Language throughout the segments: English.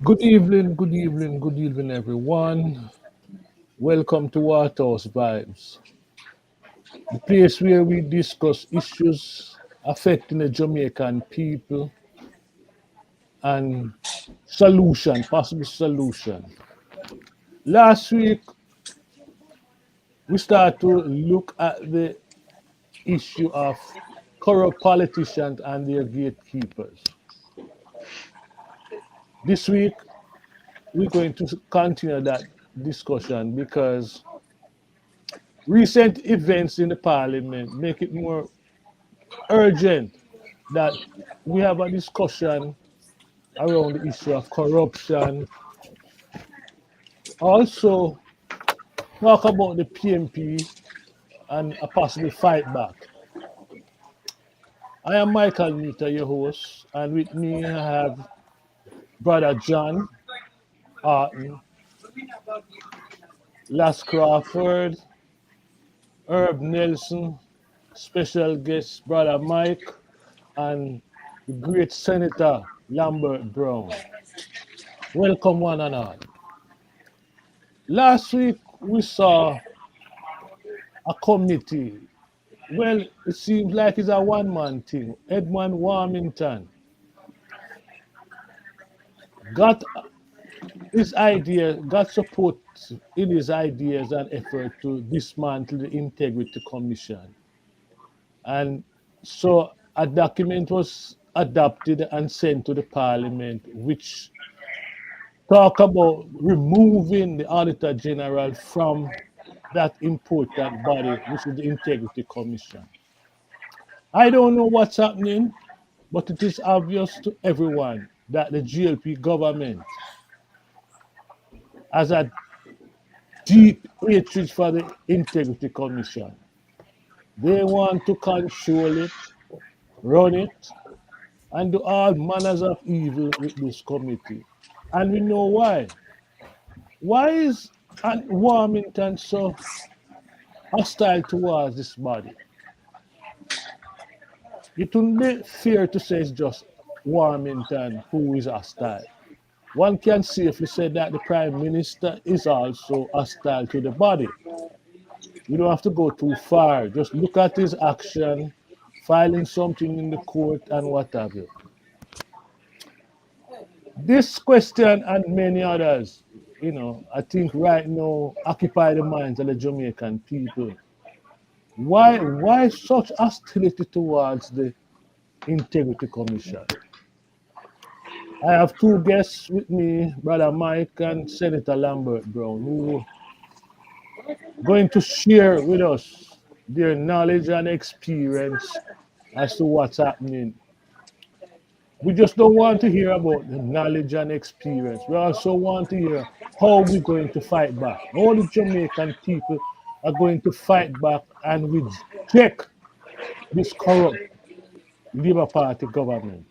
Good evening, everyone. Welcome to Waterhouse Vibes, the place where we discuss issues affecting the Jamaican people and possible solution. Last week, we started to look at the issue of corrupt politicians and their gatekeepers. This week, we're going to continue that discussion because recent events in the parliament make it more urgent that we have a discussion around the issue of corruption. Also, talk about the PMP and a possible fight back. I am Michael Nita, your host, and with me I have Brother John Arton, Las Crawford, Herb Nelson, special guest Brother Mike, and the great Senator Lambert Brown. Welcome one and all. Last week we saw a committee. Well, it seems like it's a one-man thing. Edmund Warmington got got support in his ideas and effort to dismantle the Integrity Commission. And so a document was adopted and sent to the Parliament, which talk about removing the Auditor General from that important body, which is the Integrity Commission. I don't know what's happening, but it is obvious to everyone that the GLP government has a deep hatred for the Integrity Commission. They want to control it, run it, and do all manners of evil with this committee. And we know why. Why is Warmington so hostile towards this body? It wouldn't be fair to say it's just Warmington who is hostile. One can safely say that the Prime Minister is also hostile to the body. You don't have to go too far. Just look at his action, filing something in the court and what have you. This question and many others, I think right now occupy the minds of the Jamaican people. Why such hostility towards the Integrity Commission? I have two guests with me, Brother Mike and Senator Lambert Brown, who are going to share with us their knowledge and experience as to what's happening. We just don't want to hear about the knowledge and experience. We also want to hear how we're going to fight back. All the Jamaican people are going to fight back and reject this corrupt Labour Party government.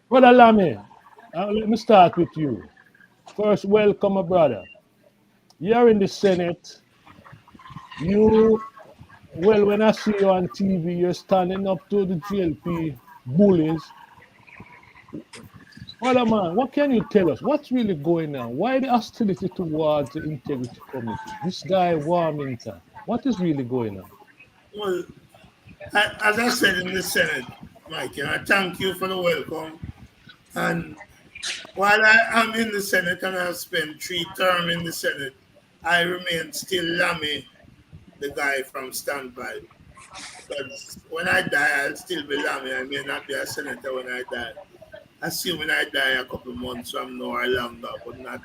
Brother Lamy, let me start with you. First, welcome, my brother. You're in the Senate. When I see you on TV, you're standing up to the GLP bullies. Brother man, what can you tell us? What's really going on? Why the hostility towards the Integrity Committee? This guy, Warmington, what is really going on? Well, as I said in the Senate, Mike, and I thank you for the welcome. And while I am in the Senate and I've spent 3 terms in the Senate, I remain still Lammy, the guy from Standby. But when I die, I'll still be Lammy. I may not be a senator when I die. Assuming I die a couple of months from now or longer, but not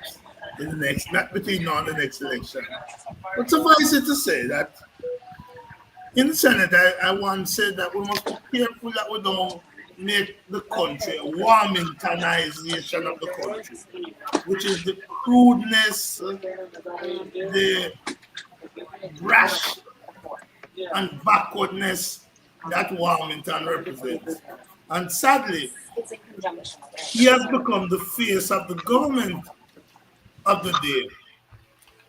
in the next, not between now and the next election. But suffice it to say that in the Senate, I once said that we must be careful that we don't make the country a Warmingtonization of the country, which is the crudeness, the brash and backwardness that Warmington represents. And sadly, he has become the face of the government of the day.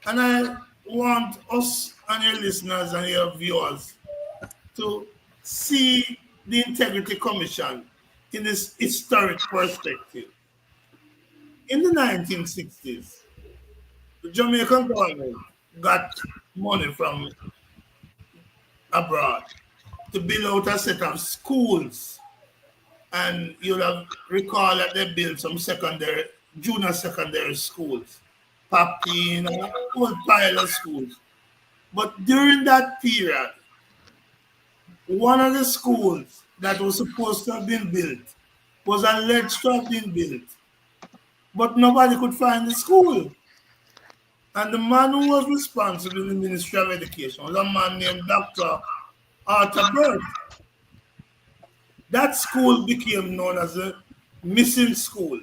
And I want us and your listeners and your viewers to see the Integrity Commission in this historic perspective. In the 1960s, the Jamaican government got money from abroad to build out a set of schools. And you'll have recall that they built some junior secondary schools, Papi, old pilot schools. But during that period, one of the schools that was supposed to have been built was alleged to have been built, but nobody could find the school. And the man who was responsible in the Ministry of Education was a man named Dr. Arthur Burt. That school became known as a missing school.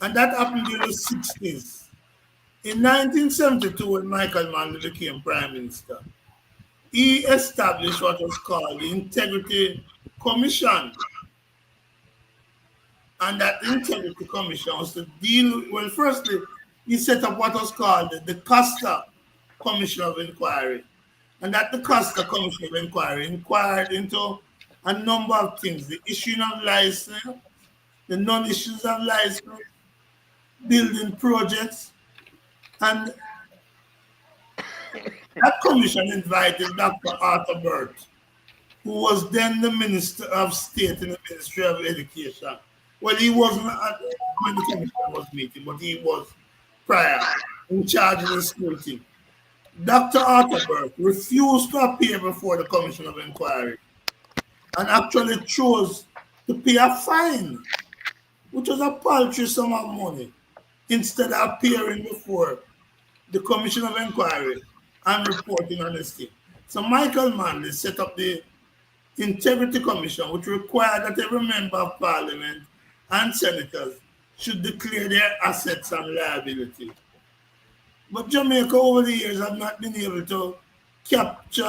And that happened during the 60s. In 1972, when Michael Manley became Prime Minister, he established what was called the Integrity Commission. And that Integrity Commission was to deal, well, firstly, he set up what was called the Costa Commission of Inquiry. And that the Costa Commission of Inquiry inquired into a number of things: the issuing of license, the non-issues of license, building projects. And that commission invited Dr. Arthur Burt, who was then the Minister of State in the Ministry of Education. Well, he wasn't when the commission was meeting, but he was prior in charge of the school team. Dr. Arthur Burt refused to appear before the Commission of Inquiry and actually chose to pay a fine, which was a paltry sum of money, instead of appearing before the Commission of Inquiry and reporting on his thing. So Michael Manley set up the Integrity Commission, which required that every member of Parliament and senators should declare their assets and liability. But Jamaica over the years have not been able to catch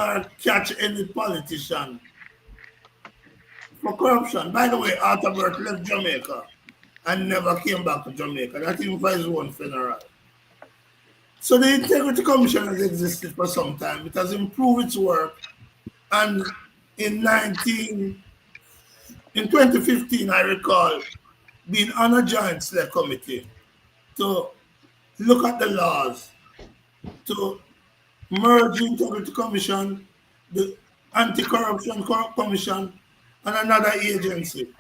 any politician for corruption. By the way, Arthur Burt left Jamaica and never came back to Jamaica, not even for his own funeral. So the Integrity Commission has existed for some time. It has improved its work. And in 2015, I recall being on a joint select committee to look at the laws, to merge the Integrity Commission, the Anti-Corruption Commission, and another agency.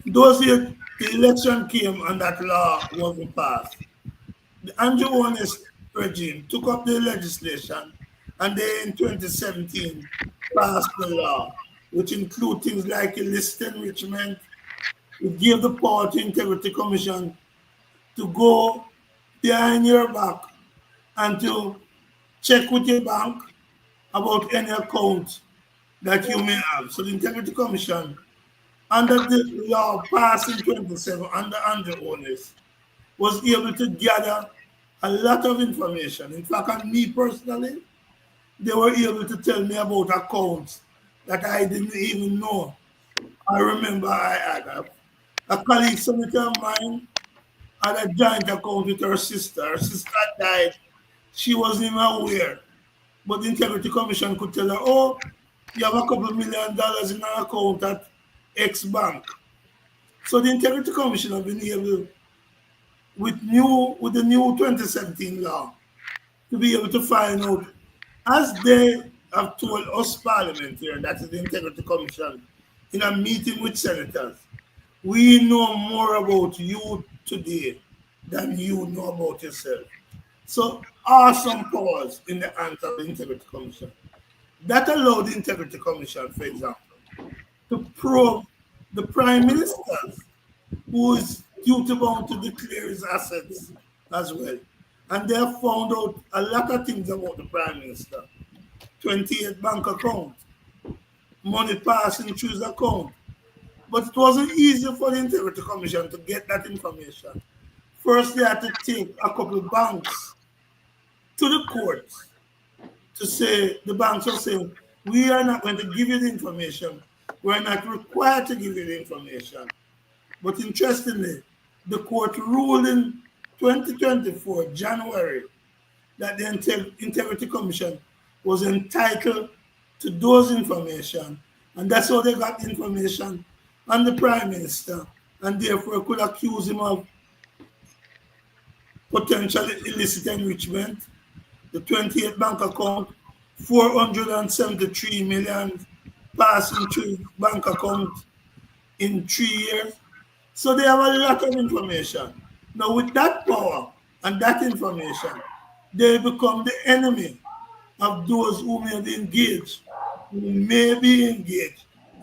Those years, the election came and that law wasn't passed. The Andrew Honest regime took up the legislation, and they in 2017 passed the law, which include things like illicit enrichment. It gave the power to Integrity Commission to go behind your back and to check with your bank about any account that you may have. So the Integrity Commission, under the law passed in 27 under Andrew Honest, was able to gather a lot of information. In fact, on me personally, they were able to tell me about accounts that I didn't even know. I remember I had a colleague senator of mine had a joint account with her sister. Her sister died. She wasn't even aware. But the Integrity Commission could tell her, oh, you have a couple $1 million in an account at X bank. So the Integrity Commission have been able, with the new 2017 law, to be able to find out, as they have told us Parliament here, that is the Integrity Commission, in a meeting with senators, we know more about you today than you know about yourself. So awesome powers in the hands of the Integrity Commission. That allowed the Integrity Commission, for example, to probe the Prime Minister, who is duty bound to declare his assets as well. And they have found out a lot of things about the Prime Minister. 28 bank accounts, money passing through his account. But it wasn't easy for the Integrity Commission to get that information. First, they had to take a couple of banks to the courts to say, the banks are saying, we are not going to give you the information. We're not required to give you the information. But interestingly, the court ruled in 2024, January, that the Integrity Commission was entitled to those information. And that's how they got the information on the Prime Minister and therefore could accuse him of potential illicit enrichment. The 28 bank account, 473 million passing through bank account in 3 years. So they have a lot of information. Now with that power and that information, they become the enemy of those who may be engaged,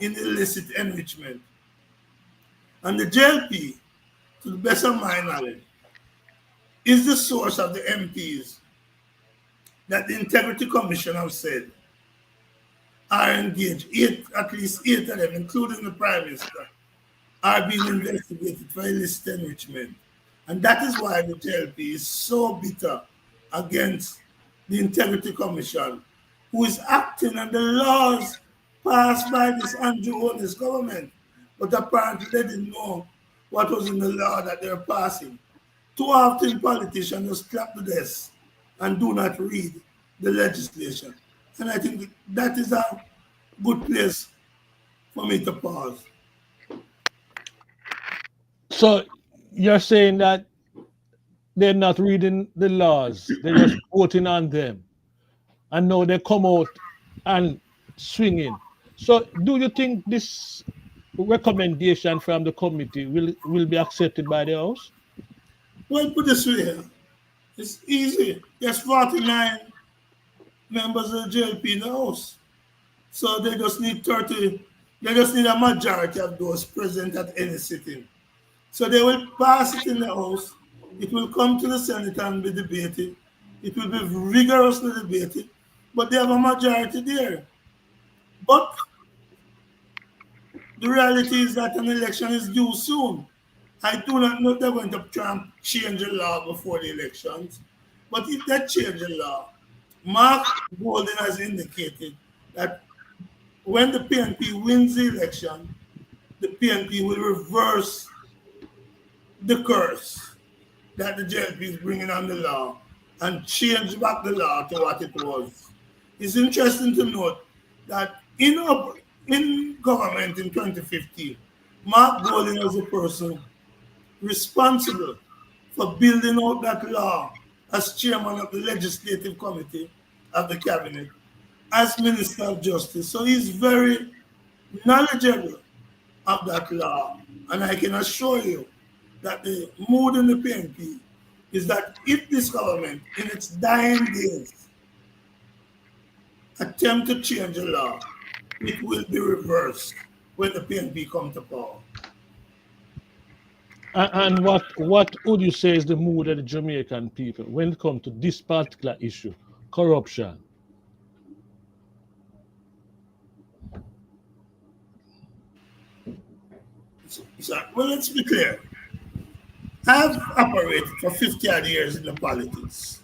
in illicit enrichment. And the JLP, to the best of my knowledge, is the source of the MPs that the Integrity Commission have said are engaged. At least eight of them, including the Prime Minister, are being investigated for illicit enrichment. And that is why the JLP is so bitter against the Integrity Commission, who is acting on the laws passed by this Andrew Onis government. But apparently they didn't know what was in the law that they're passing. Too often politicians just clap the desk and do not read the legislation. And I think that is a good place for me to pause. So you're saying that they're not reading the laws, they're just voting on them. And now they come out and swinging. So do you think this recommendation from the committee will be accepted by the House? Well, put this way, it's easy. There's 49 members of the JLP in the House. So they just need 30, they just need a majority of those present at any sitting. So they will pass it in the House. It will come to the Senate and be debated. It will be rigorously debated, but they have a majority there. But the reality is that an election is due soon. I do not know if they're going to try and change the law before the elections. But if they change the law, Mark Golden has indicated that when the PNP wins the election, the PNP will reverse the curse that the JLP is bringing on the law and change back the law to what it was. It's interesting to note that in government in 2015, Mark Golden was a person responsible for building out that law as chairman of the legislative committee of the cabinet, as Minister of Justice. So he's very knowledgeable of that law. And I can assure you that the mood in the PNP is that if this government, in its dying days, attempt to change the law, it will be reversed when the PNP come to power. And what would you say is the mood of the Jamaican people when it comes to this particular issue, corruption? So, well, let's be clear. I've operated for 50 odd years in the politics.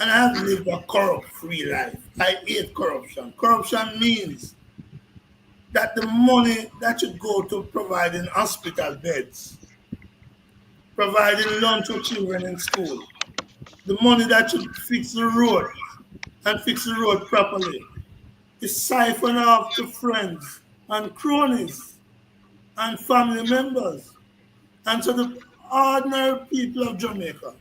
And I've lived a corrupt-free life. I hate corruption. Corruption means that the money that should go to providing hospital beds, providing lunch for children in school, the money that should fix the road and fix the road properly, is siphoned off to friends and cronies and family members. And so the ordinary people of Jamaica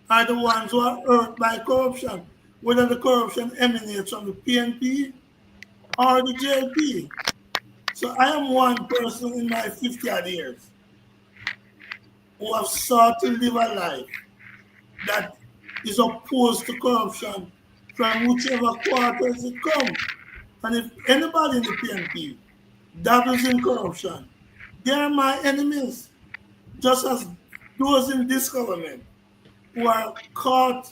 are the ones who are hurt by corruption, whether the corruption emanates from the PNP or the JLP. So I am one person in my 50 odd years who have sought to live a life that is opposed to corruption from whichever quarters it comes. And if anybody in the PNP dabbles in corruption, they are my enemies, just as those in this government who are caught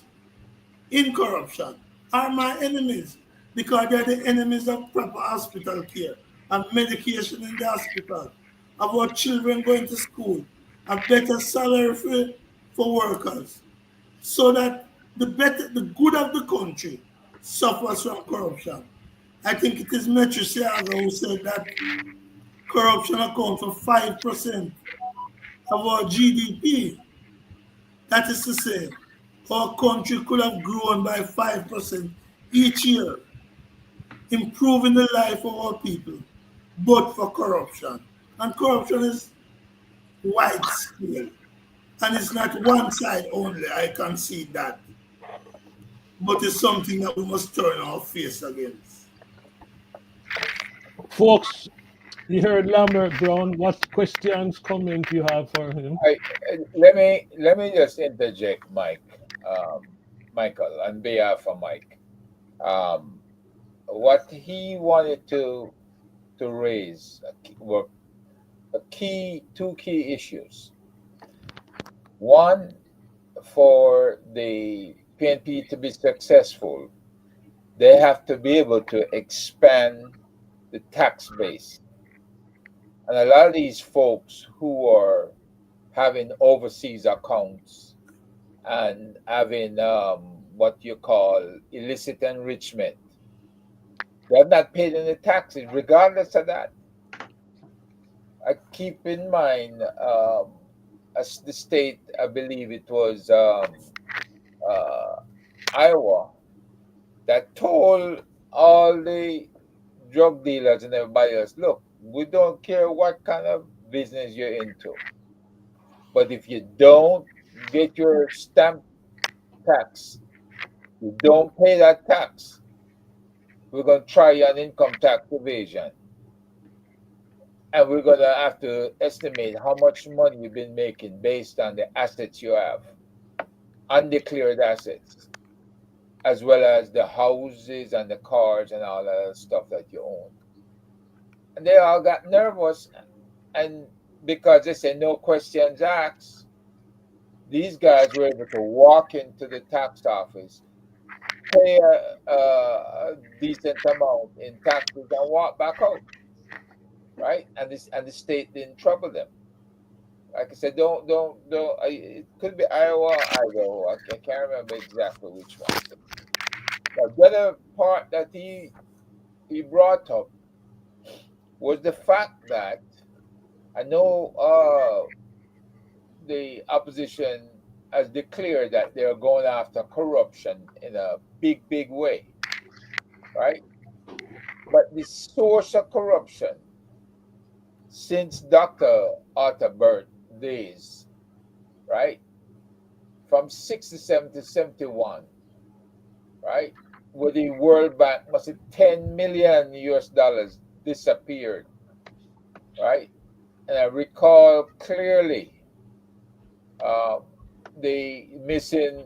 in corruption are my enemies, because they're the enemies of proper hospital care and medication in the hospital, of our children going to school, a better salary for workers, so that the good of the country suffers from corruption. I think it is Metrosiaga who said that corruption accounts for 5% of our GDP. That is to say, our country could have grown by 5% each year, improving the life of our people, but for corruption. And corruption is wide scale. And it's not one side only, I can see that. But it's something that we must turn our face against. Folks, you heard Lambert Brown. What questions, comment you have for him? Let me just interject, Michael, on behalf of Mike. Um, what he wanted to raise were two key issues. One, for the PNP to be successful, they have to be able to expand the tax base. And a lot of these folks who are having overseas accounts and having what you call illicit enrichment, they have not paid any taxes. Regardless of that, I keep in mind, as the state, I believe it was uh, Iowa, that told all the drug dealers and everybody else, look, we don't care what kind of business you're into, but if you don't get your stamp tax, you don't pay that tax, we're going to try you on income tax evasion. And we're going to have to estimate how much money you've been making based on the assets you have, undeclared assets, as well as the houses and the cars and all that stuff that you own. And they all got nervous, and because they say no questions asked, these guys were able to walk into the tax office, pay a decent amount in taxes, and walk back out, right? And the state didn't trouble them. Like I said, don't. It could be Iowa, Idaho. I can't remember exactly which one. But the other part that he brought up was the fact that I know the opposition has declared that they're going after corruption in a big way, right? But the source of corruption since Dr. Arthur Burt days, right, from 67 to 71, right, where the World Bank must have 10 million US dollars disappeared, right? And I recall clearly the missing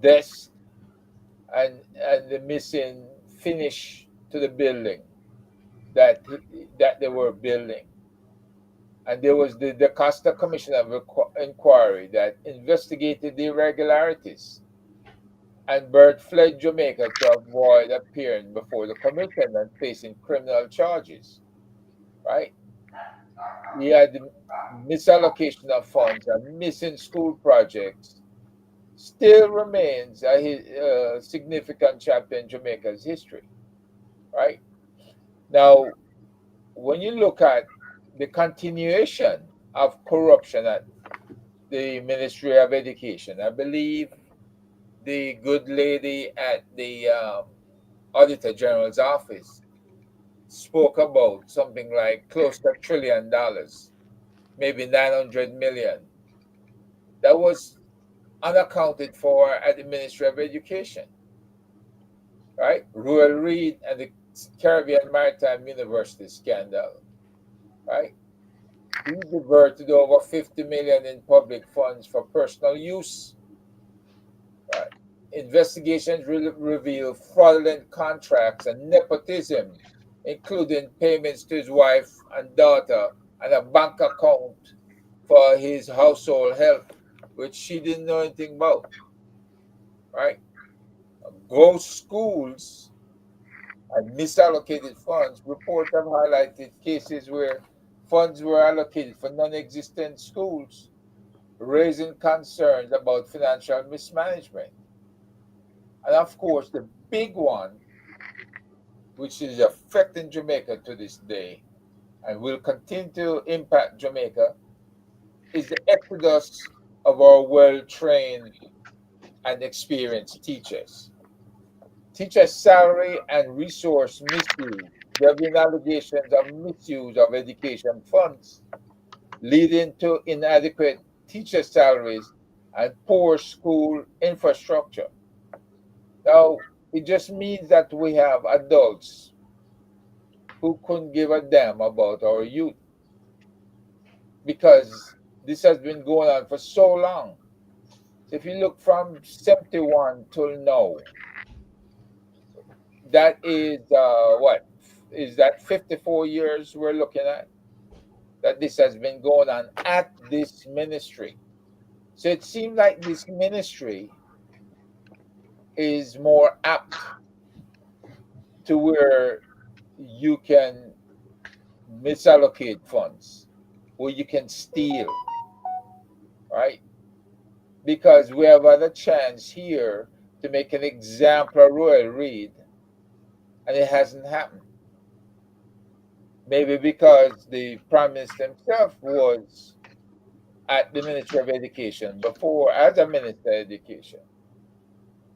desk and the missing finish to the building that they were building. And there was the Costa Commission of Inquiry that investigated the irregularities. And Bert fled Jamaica to avoid appearing before the commission and facing criminal charges, right? He had misallocation of funds and missing school projects. Still remains a significant chapter in Jamaica's history, right? Now, when you look at the continuation of corruption at the Ministry of Education, I believe the good lady at the Auditor General's office spoke about something like close to $1 trillion, maybe 900 million. That was unaccounted for at the Ministry of Education, right? Ruel Reed and the Caribbean Maritime University scandal, right? He diverted over 50 million in public funds for personal use, right? Investigations reveal fraudulent contracts and nepotism, including payments to his wife and daughter and a bank account for his household help, which she didn't know anything about, right? Ghost schools and misallocated funds. Reports have highlighted cases where funds were allocated for non-existent schools, raising concerns about financial mismanagement. And of course, the big one, which is affecting Jamaica to this day and will continue to impact Jamaica, is the exodus of our well-trained and experienced teachers. Teachers' salary and resource misuse. There have been allegations of misuse of education funds. leading to inadequate teacher salaries and poor school infrastructure. Now, it just means that we have adults who couldn't give a damn about our youth because this has been going on for so long. So if you look from 71 till now, that is what is that 54 years we're looking at that this has been going on at this ministry. So it seems like this ministry is more apt to where you can misallocate funds, where you can steal, right? Because we have had a chance here to make an example of Royal Reed, and it hasn't happened. Maybe because the Prime Minister himself was at the Ministry of Education before as a Minister of Education.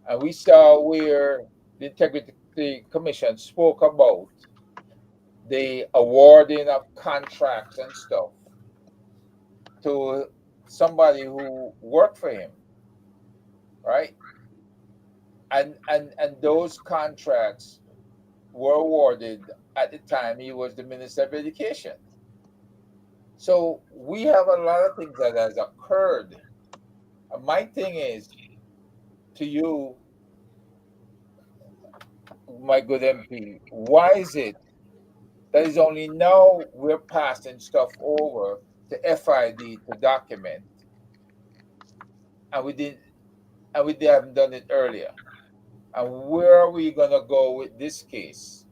And we saw where the Integrity Commission spoke about the awarding of contracts and stuff to somebody who worked for him, right? And those contracts were awarded at the time he was the Minister of Education. So we have a lot of things that has occurred. And my thing is to you, my good MP, why is it that is only now we're passing stuff over to FID to document, and we haven't done it earlier? And where are we gonna go with this case?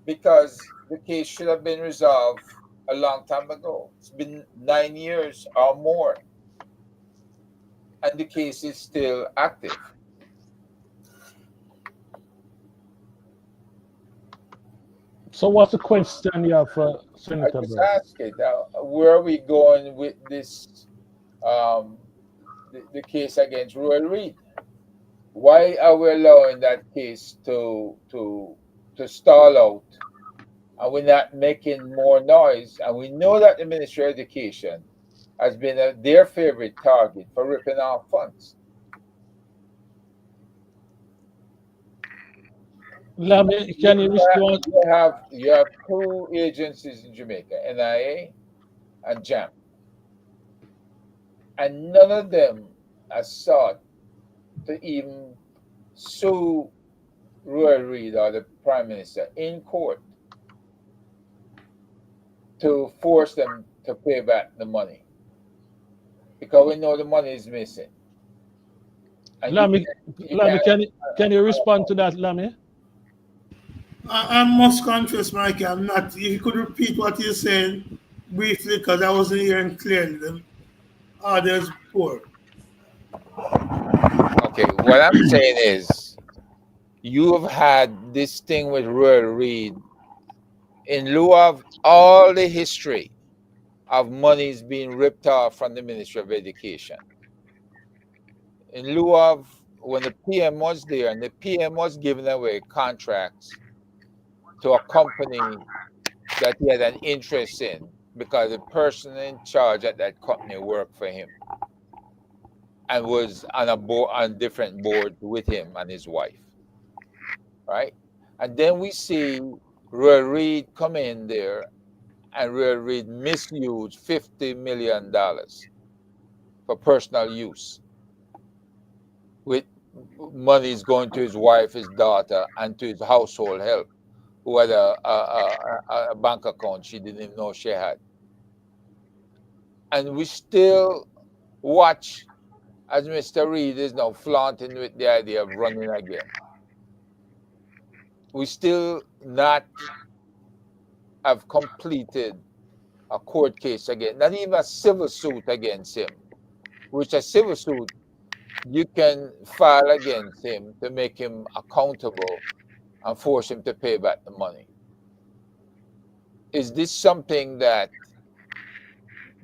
Because the case should have been resolved a long time ago. It's been 9 years or more, and the case is still active. So what's the question you have for I Senator just Bird? ask it, where are we going with this, the case against Royal Reed? Why are we allowing that case to stall out, and we're not making more noise? And we know that the Ministry of Education has been their favorite target for ripping off funds. Lamy, can you respond? You have two agencies in Jamaica, NIA and JAM, and none of them has sought to even sue Royal Reed or the Prime Minister in court to force them to pay back the money, because we know the money is missing. And Lamy, can you respond to that, Lamy? I'm most conscious, Mikey. I'm not. If you could repeat what you're saying briefly, because I wasn't hearing clearly. The others poor. Okay, what I'm saying is, you have had this thing with Royal Reed in lieu of all the history of monies being ripped off from the Ministry of Education. In lieu of when the PM was there, and the PM was giving away contracts to a company that he had an interest in because the person in charge at that company worked for him and was on on different boards with him and his wife, right? And then we see Royal Reed come in there, and Royal Reed misused $50 million for personal use, with monies going to his wife, his daughter, and to his household help, who had a bank account she didn't even know she had. And we still watch as Mr. Reed is now flaunting with the idea of running again. We still not have completed a court case again, not even a civil suit against him, which a civil suit you can file against him to make him accountable and force him to pay back the money. Is this something that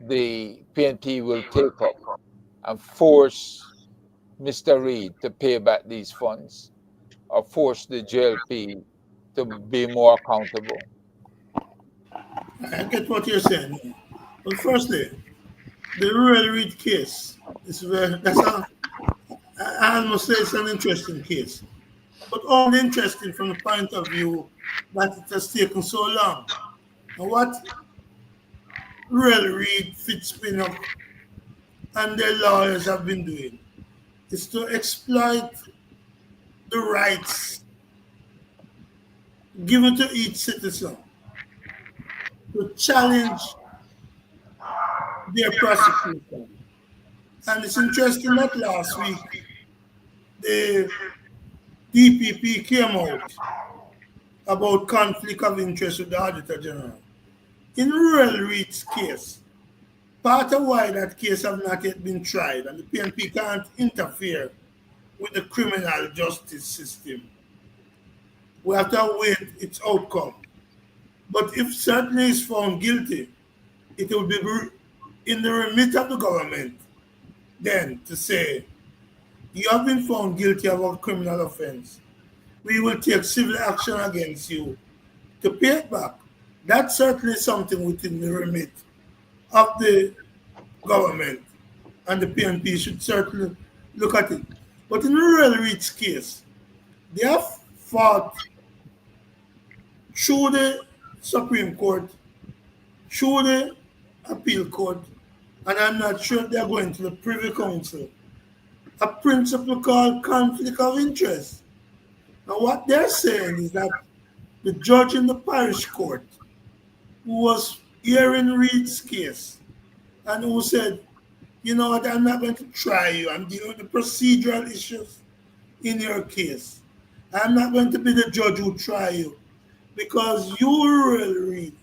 the PNP will take up and force Mr. Reed to pay back these funds, or force the JLP to be more accountable? I get what you're saying. But firstly, the Royal Reed case is I must say it's an interesting case, but only interesting from the point of view that it has taken so long. And what Royal Reed, Fitzpinnock, and their lawyers have been doing is to exploit the rights given to each citizen to challenge their prosecution. And it's interesting that last week the DPP came out about conflict of interest with the Auditor General. In Royal Reed's case, part of why that case have not yet been tried and the PNP can't interfere with the criminal justice system, we have to await its outcome. But if certainly is found guilty, it will be in the remit of the government then to say, you have been found guilty of a criminal offense. We will take civil action against you to pay it back. That's certainly something within the remit of the government, and the PNP should certainly look at it. But in Royal Reed's case, they have fought through the Supreme Court, through the appeal court, and I'm not sure if they're going to the Privy Council, a principle called conflict of interest. Now, what they're saying is that the judge in the parish court who was hearing Reed's case and who said, you know what, I'm not going to try you. I'm dealing with the procedural issues in your case. I'm not going to be the judge who try you because you, Royal Reed,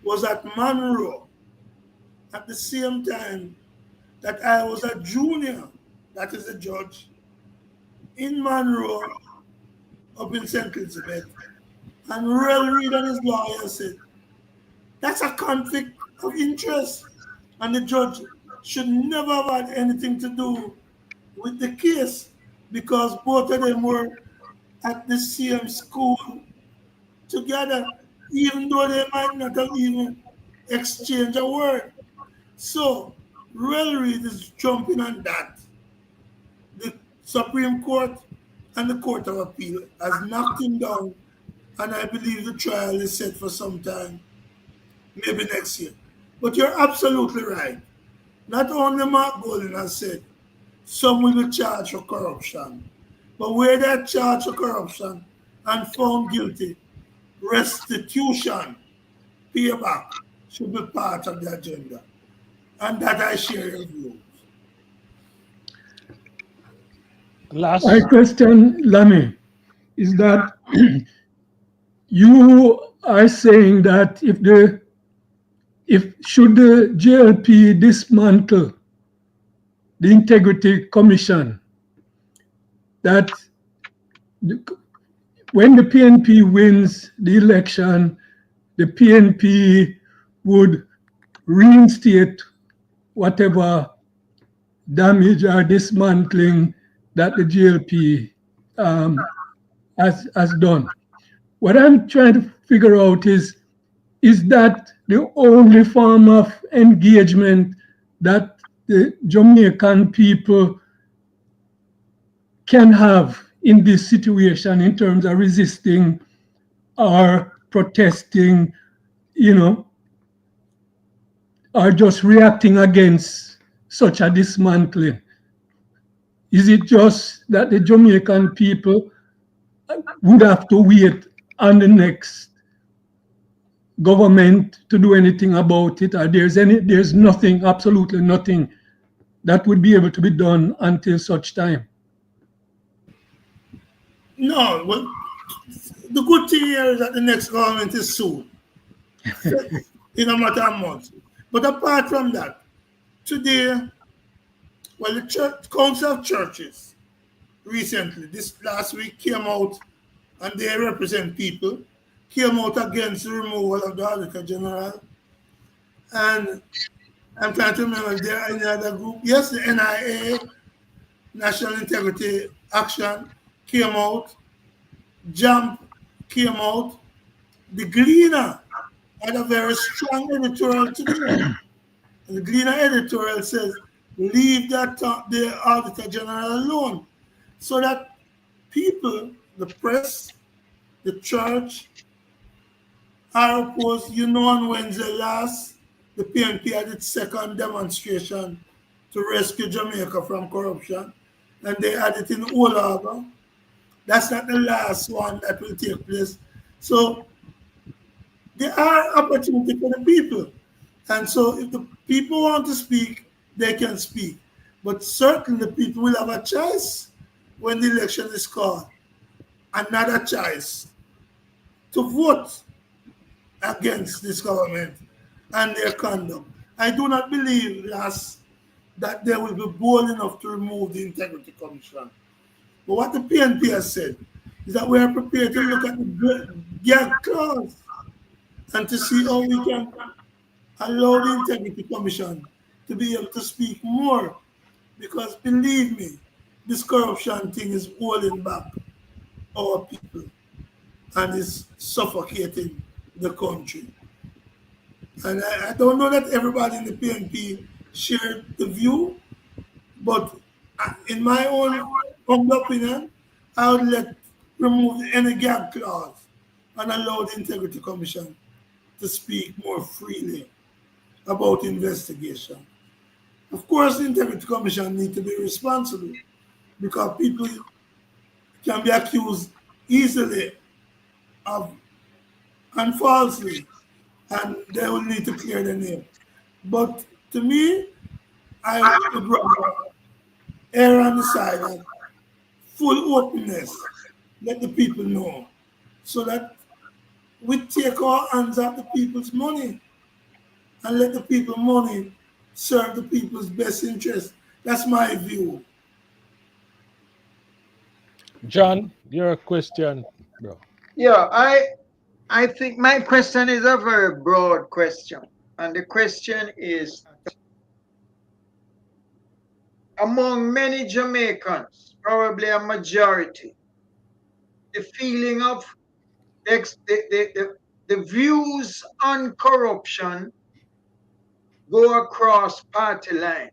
was at Monroe at the same time that I was a junior, that is a judge, in Monroe up in St. Elizabeth. And Royal Reed and his lawyer said, that's a conflict of interest. And the judge should never have had anything to do with the case because both of them were at the same school together, even though they might not have even exchanged a word. So, Royal Reed is jumping on that. The Supreme Court and the Court of Appeal has knocked him down, and I believe the trial is set for some time, maybe next year. But you're absolutely right. Not only Mark Golden has said some will be charged for corruption, but where they're charged for corruption and found guilty, restitution, payback should be part of the agenda. And that I share your views. My question, Lamy, is that you are saying that should the JLP dismantle the Integrity Commission, that when the PNP wins the election, the PNP would reinstate whatever damage or dismantling that the JLP has done. What I'm trying to figure out is that the only form of engagement that the Jamaican people can have in this situation in terms of resisting or protesting, or just reacting against such a dismantling? Is it just that the Jamaican people would have to wait on the next government to do anything about it, or there's nothing, absolutely nothing that would be able to be done until such time? No, well, the good thing here is that the next government is soon, in a matter of months. But apart from that, today, well, the Council of Churches recently, this last week, came out, and they represent people, came out against the removal of the Auditor General. And I'm trying to remember if there are any other group. Yes, the NIA, National Integrity Action, came out. JAMP came out. The Gleaner had a very strong editorial today And the Gleaner editorial says, leave that the Auditor General alone, so that people, the press, the church, are opposed. On Wednesday last, the PNP had its second demonstration to rescue Jamaica from corruption, and they had it in Old Harbour. That's not the last one that will take place. So there are opportunities for the people. And so if the people want to speak, they can speak. But certainly the people will have a choice when the election is called. Another choice to vote against this government and their conduct. I do not believe, last, that they will be bold enough to remove the Integrity Commission. But what the PNP has said is that we are prepared to look at the gag clause and to see how we can allow the Integrity Commission to be able to speak more. Because believe me, this corruption thing is holding back our people and is suffocating the country. And I don't know that everybody in the PNP shared the view, but in my own humble opinion, I would remove any gag clause and allow the Integrity Commission to speak more freely about investigation. Of course, the Integrity Commission needs to be responsible because people can be accused easily of and falsely, and they will need to clear the name. But to me, I would rather err on the side of full openness, let the people know, so that we take our hands off the people's money and let the people money serve the people's best interest. That's my view. John, your question, bro. Yeah, I think my question is a very broad question. And the question is, among many Jamaicans, probably a majority, the feeling of the views on corruption go across party lines.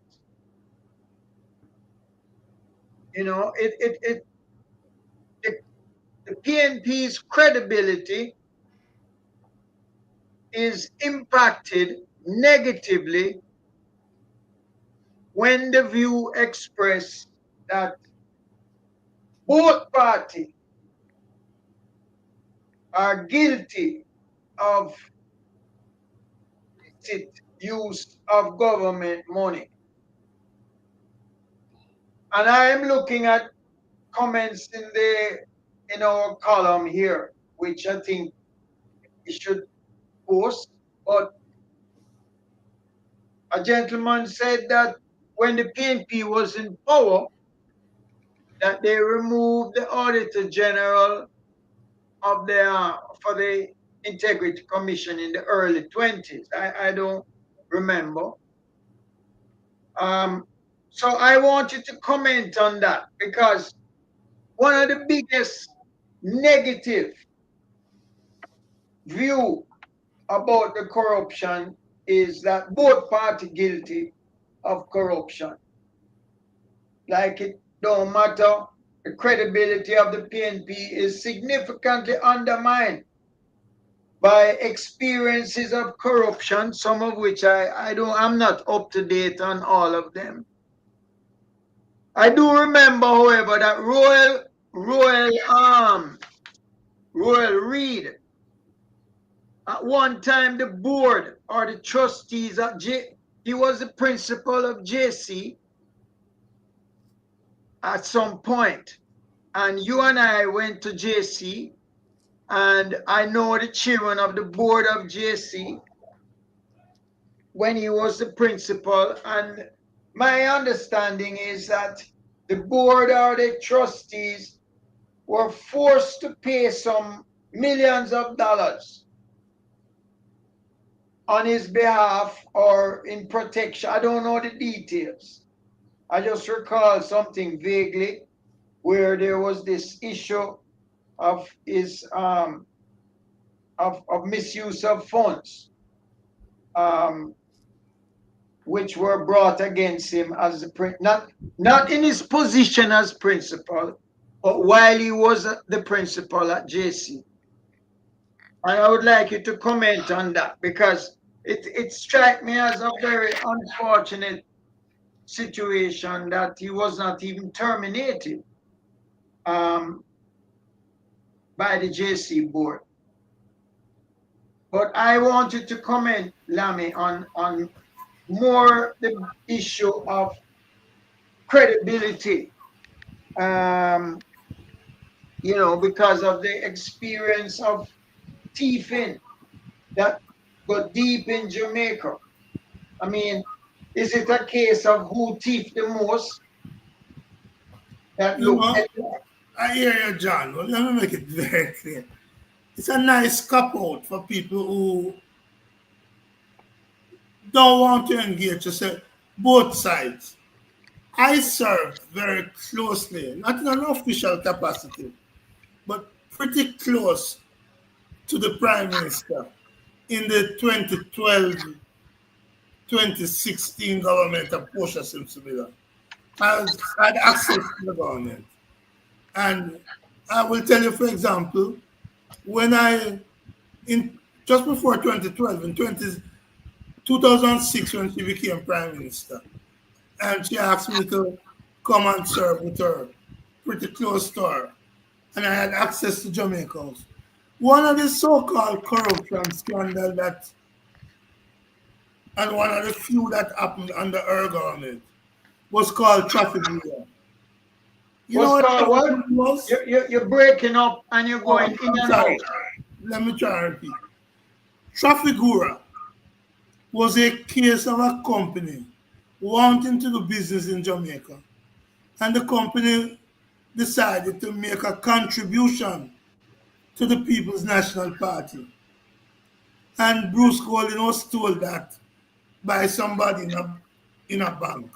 The PNP's credibility is impacted negatively when the view expressed that both parties are guilty of illicit use of government money. And I am looking at comments in our column here, which I think we should post. But a gentleman said that when the PNP was in power, that they removed the Auditor General of for the Integrity Commission in the early 20s. I don't remember. So I want you to comment on that, because one of the biggest negative view about the corruption is that both parties guilty of corruption. Like it don't matter, the credibility of the PNP is significantly undermined by experiences of corruption, some of which I'm not up to date on all of them. I do remember, however, that Royal Reed, at one time the board or the trustees he was the principal of JC at some point, and you and I went to JC, and I know the chairman of the board of JC when he was the principal, and my understanding is that the board or the trustees were forced to pay some millions of dollars on his behalf or in protection. I don't know the details. I just recall something vaguely where there was this issue of his of misuse of funds. which were brought against him as not in his position as principal, but while he was the principal at JC. And I would like you to comment on that, because it struck me as a very unfortunate situation that he was not even terminated by the JC board. But I wanted to comment, Lamy, on more the issue of credibility, you know, because of the experience of thieving that got deep in Jamaica. I mean, is it a case of who thieved the most? That You know, I hear you, John. Well, let me make it very clear. It's a nice cop-out for people who don't want to engage. You say both sides. I served very closely, not in an official capacity, but pretty close to the Prime Minister in the 2012-2016 government of Portia Simpson. I had access to the government. And I will tell you, for example, when just before 2012, in 2006, when she became Prime Minister, and she asked me to come and serve with her, pretty close to her, and I had access to Jamaica House. One of the so-called corruption scandals that, and one of the few that happened under her government, was called traffic law. You know what was? You're breaking up and you're going in and out. Let me try and repeat. Trafigura was a case of a company wanting to do business in Jamaica. And the company decided to make a contribution to the People's National Party. And Bruce Golding was told that by somebody in a bank.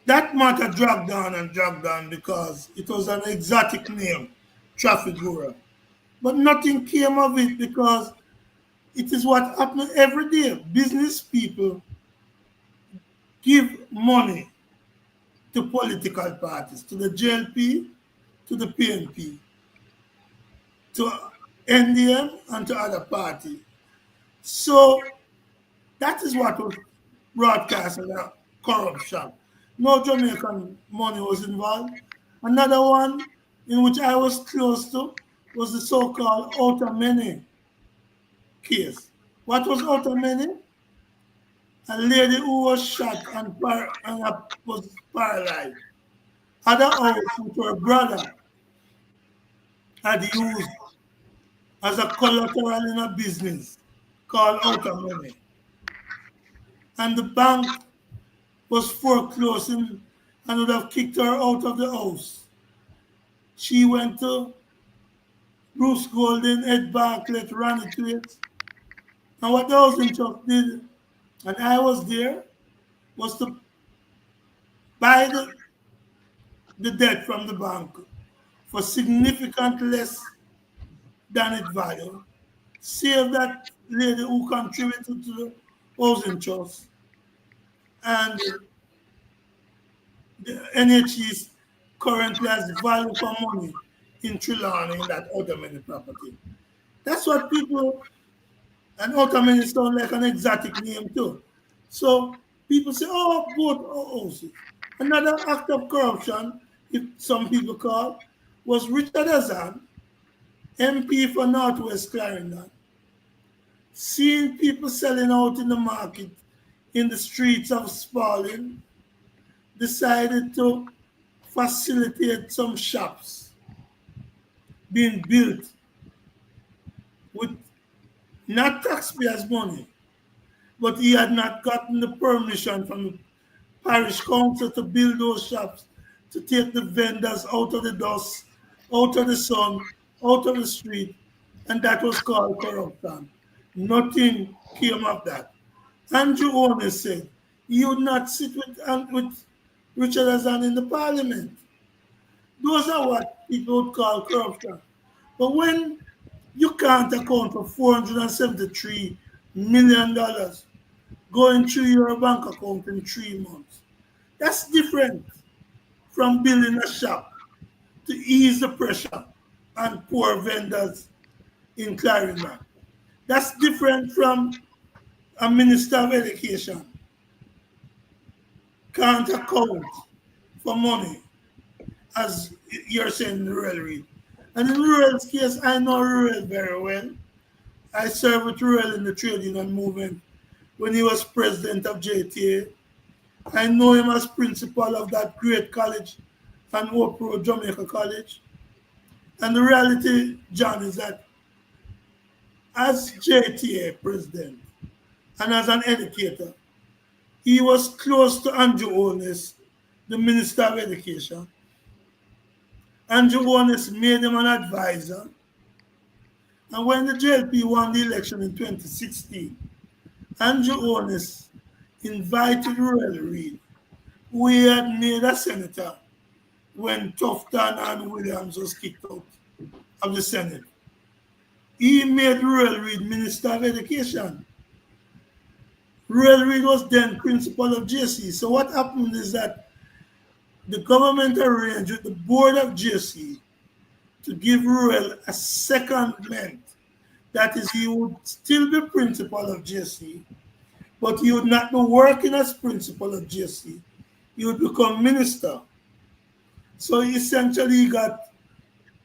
That matter dragged on because it was an exotic name, Trafigura. But nothing came of it because it is what happens every day. Business people give money to political parties, to the JLP, to the PNP, to NDM, and to other parties. So that is what was broadcast as corruption. No Jamaican money was involved. Another one in which I was close to was the so-called Outameni case. What was Outameni? A lady who was shot and was paralyzed. Other house which her brother had used as a collateral in a business called Outameni. And the bank was foreclosing and would have kicked her out of the house. She went to Bruce Golding, Ed Bartlett, ran it to it. And what the housing trust did, and I was there, was to buy the debt from the bank for significantly less than its value, save that lady who contributed to the housing trust, and the NHS currently has value for money in Trelawney in that Outameni property. That's what people, and Outameni sound like an exotic name too. So people say, oh, both houses. Another act of corruption, if some people call, was Richard Azan, MP for Northwest Clarendon, seeing people selling out in the market in the streets of Spalding, decided to facilitate some shops being built with not taxpayers' money, but he had not gotten the permission from the parish council to build those shops, to take the vendors out of the dust, out of the sun, out of the street, and that was called corruption. Nothing came of that. Andrew Owen said he would not sit with Richard Azan in the parliament. Those are what people would call corruption. But when you can't account for $473 million going through your bank account in 3 months. That's different from building a shop to ease the pressure on poor vendors in Clarendon. That's different from a minister of education can't account for money, as you're saying in rural read. And in rural's case, I know rural very well. I served with rural in the trade union movement when he was president of JTA. I know him as principal of that great college and Hope Road, Jamaica College. And the reality, John, is that as JTA president and as an educator, he was close to Andrew Holness, the Minister of Education. Andrew Holness made him an advisor. And when the JLP won the election in 2016, Andrew Holness invited Ruel Reid, who he had made a senator when Tufton and Williams was kicked out of the Senate. He made Ruel Reid Minister of Education. Ruel Reid was then principal of JC. So what happened is that the government arranged with the board of JC to give Ruel a secondment. That is, he would still be principal of JC, but he would not be working as principal of JC. He would become minister. So essentially he got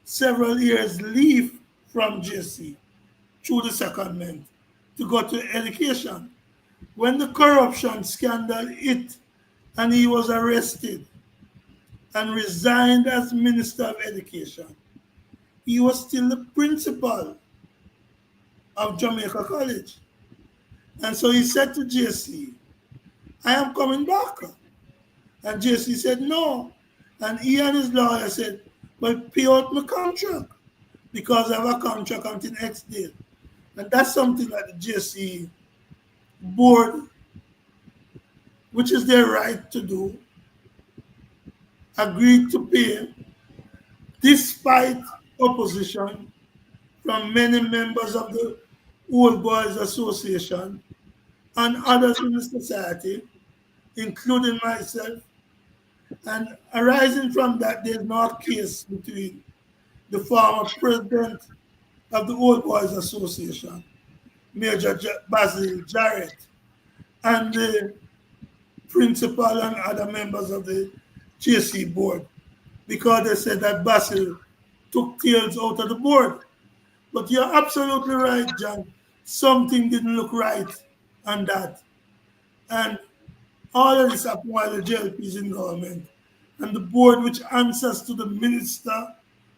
several years leave from JC through the secondment to go to education. When the corruption scandal hit and he was arrested and resigned as Minister of Education, he was still the principal of Jamaica College. And so he said to JC, I am coming back. And JC said, no. And he and his lawyer said, well, pay out my contract because I have a contract until next date. And that's something that the JC board, which is their right to do, agreed to pay despite opposition from many members of the Old Boys Association and others in the society, including myself. And arising from that, there's no case between the former president of the Old Boys Association, Major Basil Jarrett, and the principal and other members of the JC board, because they said that Basil took tails out of the board. But you're absolutely right, John. Something didn't look right on that. And all of this happened while the JLP is in government. And the board, which answers to the Minister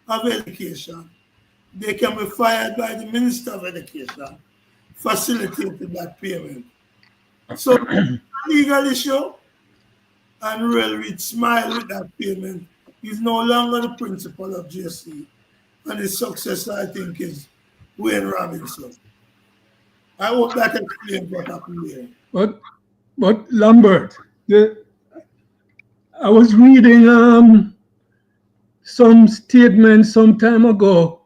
of Education, they can be fired by the Minister of Education, facilitated that payment. So, legal issue, and Ruel Reid smiled with that payment. He's no longer the principal of JC, and his successor, I think, is Wayne Robinson. I hope that explains what happened there. But Lambert, I was reading some statement some time ago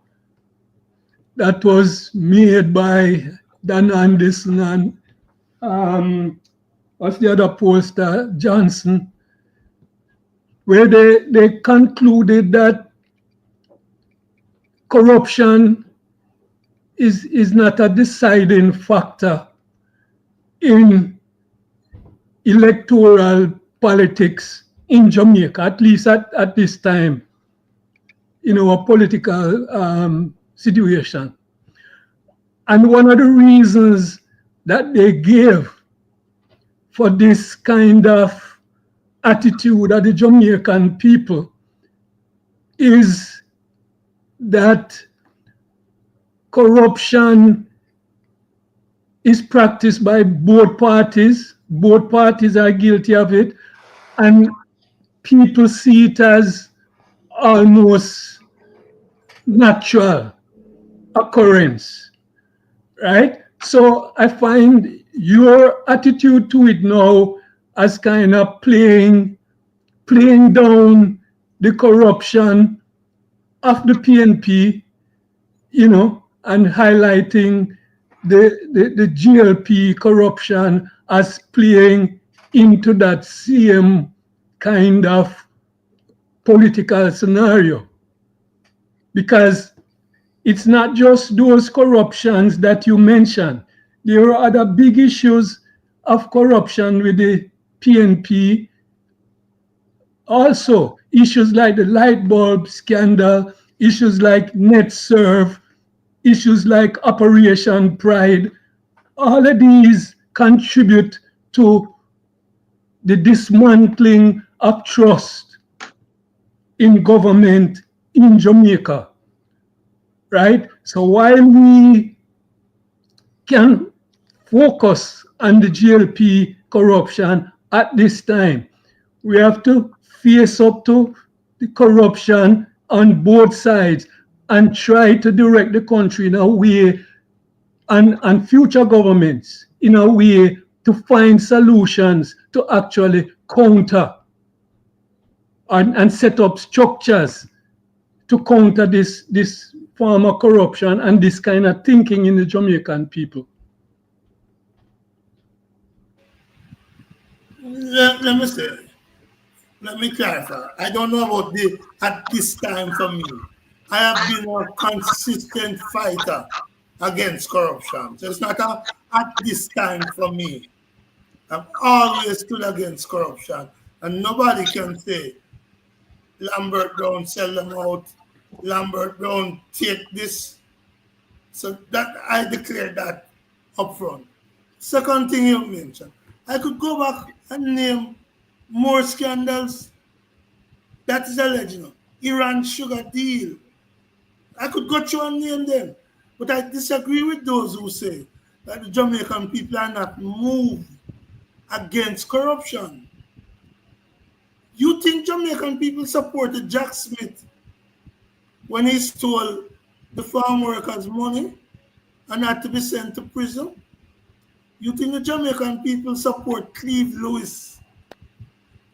that was made by Dan Anderson and what's the other poster, Johnson, where they concluded that corruption is not a deciding factor in electoral politics in Jamaica, at least at this time, in our political situation. And one of the reasons that they gave for this kind of attitude of the Jamaican people is that corruption is practiced by both parties. Both parties are guilty of it, and people see it as almost natural occurrence, right? So I find your attitude to it now as kind of playing down the corruption of the PNP, and highlighting the GLP corruption as playing into that same kind of political scenario. Because it's not just those corruptions that you mentioned. There are other big issues of corruption with the PNP. Also, issues like the light bulb scandal, issues like NetServe, issues like Operation Pride, all of these contribute to the dismantling of trust in government in Jamaica, right? So while we can focus on the GLP corruption at this time, we have to face up to the corruption on both sides and try to direct the country in a way, and future governments in a way to find solutions to actually counter and set up structures to counter this form of corruption and this kind of thinking in the Jamaican people. Let me say, let me clarify. I don't know about the at this time for me. I have been a consistent fighter against corruption. So it's not at this time for me. I've always stood against corruption. And nobody can say, Lambert don't sell them out, Lambert don't take this. So that I declare that up front. Second thing you mentioned, I could go back and name more scandals. That is alleged. Iran sugar deal. I could go through and name them. But I disagree with those who say that the Jamaican people are not moved against corruption. You think Jamaican people supported Jack Smith when he stole the farm workers' money and had to be sent to prison? You think the Jamaican people support Cleve Lewis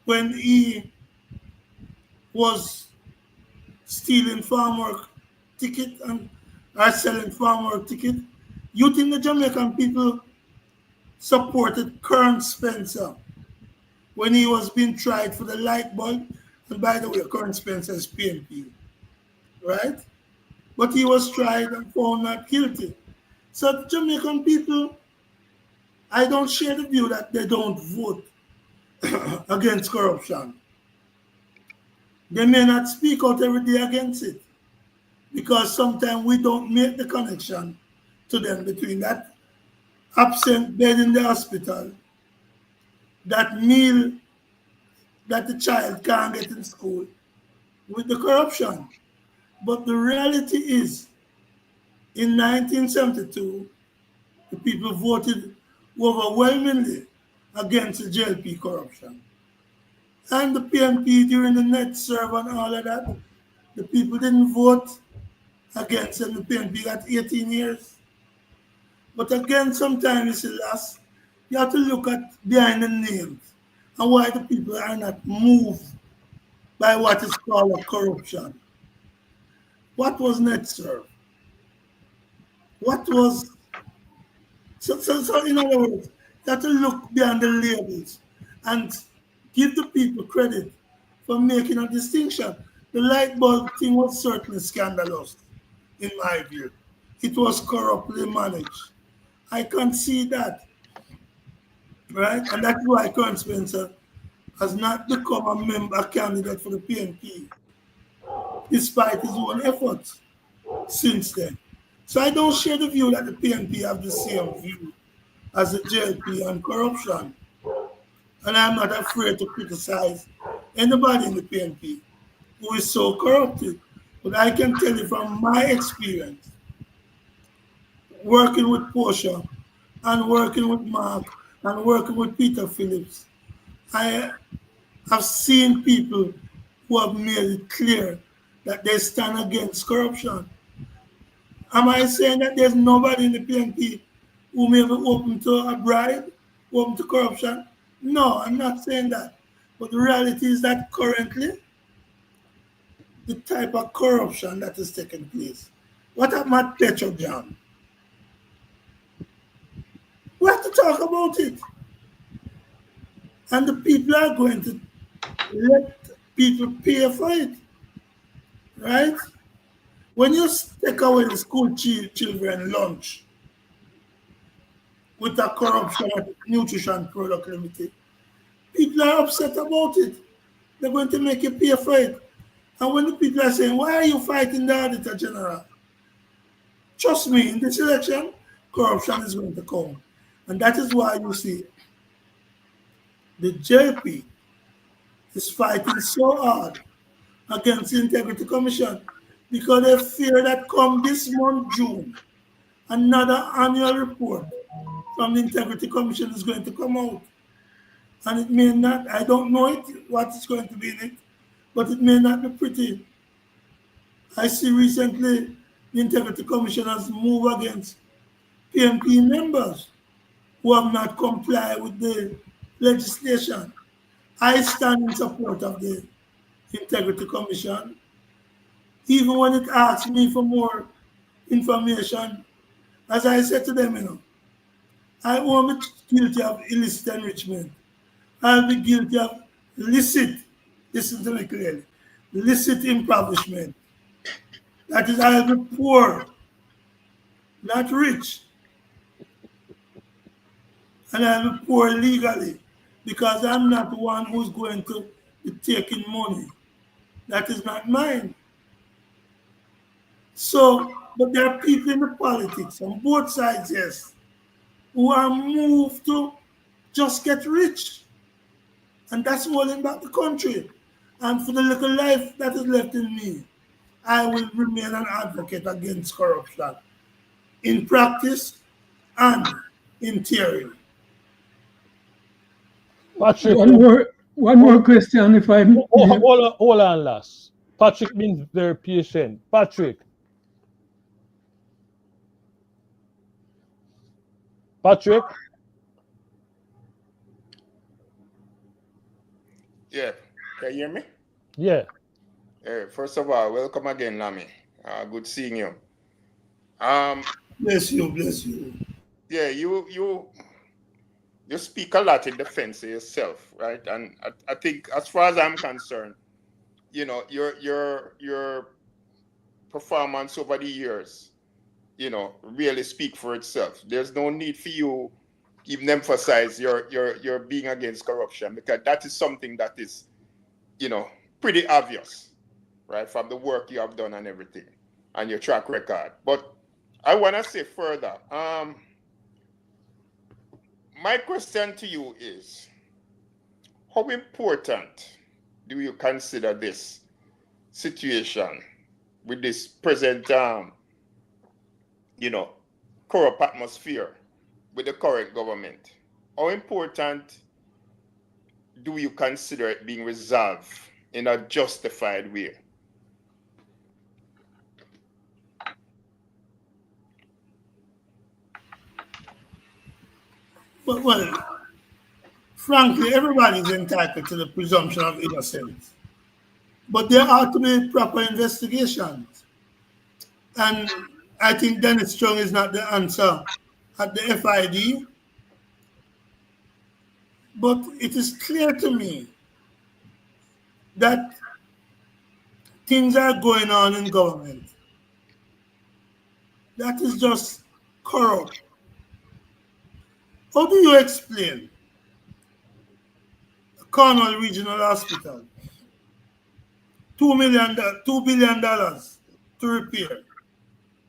when he was stealing farm work ticket and selling farm work ticket? You think the Jamaican people supported Colonel Spencer when he was being tried for the light bulb? And by the way, Colonel Spencer is PNP, right? But he was tried and found not guilty. So the Jamaican people, I don't share the view that they don't vote against corruption. They may not speak out every day against it because sometimes we don't make the connection to them between that absent bed in the hospital, that meal that the child can't get in school, with the corruption. But the reality is, in 1972, the people voted overwhelmingly against the JLP corruption. And the PNP during the NetServe and all of that, the people didn't vote against it, and the PNP got 18 years. But again, sometimes you see, you have to look at behind the names and why the people are not moved by what is called a corruption. What was NetServe? What was... So in other words, you have to look beyond the labels and give the people credit for making a distinction. The light bulb thing was certainly scandalous, in my view. It was corruptly managed. I can see that, right? And that's why Colonel Spencer has not become a member candidate for the PNP, despite his own efforts since then. So I don't share the view that the PNP have the same view as the JLP on corruption. And I'm not afraid to criticize anybody in the PNP who is so corrupted. But I can tell you from my experience, working with Portia and working with Mark and working with Peter Phillips, I have seen people who have made it clear that they stand against corruption. Am I saying that there's nobody in the PNP who may be open to a bribe, open to corruption? No, I'm not saying that. But the reality is that currently, the type of corruption that is taking place. What about Petrojam? We have to talk about it. And the people are going to let people pay for it, right? When you take away the school children lunch with a corruption of nutrition product limited, people are upset about it. They're going to make you pay for it. And when the people are saying, why are you fighting the Auditor General? Trust me, in this election, corruption is going to come. And that is why you see the JP is fighting so hard against the Integrity Commission because they fear that come this month, June, another annual report from the Integrity Commission is going to come out. And it may not, I don't know what is going to be in it, but it may not be pretty. I see recently the Integrity Commission has moved against PMP members who have not complied with the legislation. I stand in support of the Integrity Commission. Even when it asks me for more information, as I said to them, I won't be guilty of illicit enrichment. I'll be guilty of licit, listen to me clearly, licit impoverishment. That is, I'll be poor, not rich. And I'll be poor legally because I'm not the one who's going to be taking money. That is not mine. So, but there are people in the politics on both sides, yes, who are moved to just get rich. And that's holding back the country. And for the little life that is left in me, I will remain an advocate against corruption in practice and in theory. Patrick, One more question, if I may. hold on, last. Patrick means very patient. Patrick. Yeah, can you hear me? Yeah. First of all, welcome again, Lami. Good seeing you. Bless you. Yeah, you speak a lot in defense of yourself, right? And I think, as far as I'm concerned, your performance over the years, really speak for itself. There's no need for you even emphasize your being against corruption, because that is something that is, pretty obvious, right, from the work you have done and everything, and your track record. But I want to say further, my question to you is, how important do you consider this situation with this present, corrupt atmosphere with the current government? How important do you consider it being resolved in a justified way? Well, frankly, everybody is entitled to the presumption of innocence. But there ought to be proper investigations. And I think Dennis Strong is not the answer at the FID. But it is clear to me that things are going on in government that is just corrupt. How do you explain a Cornwall Regional Hospital, $2 billion to repair,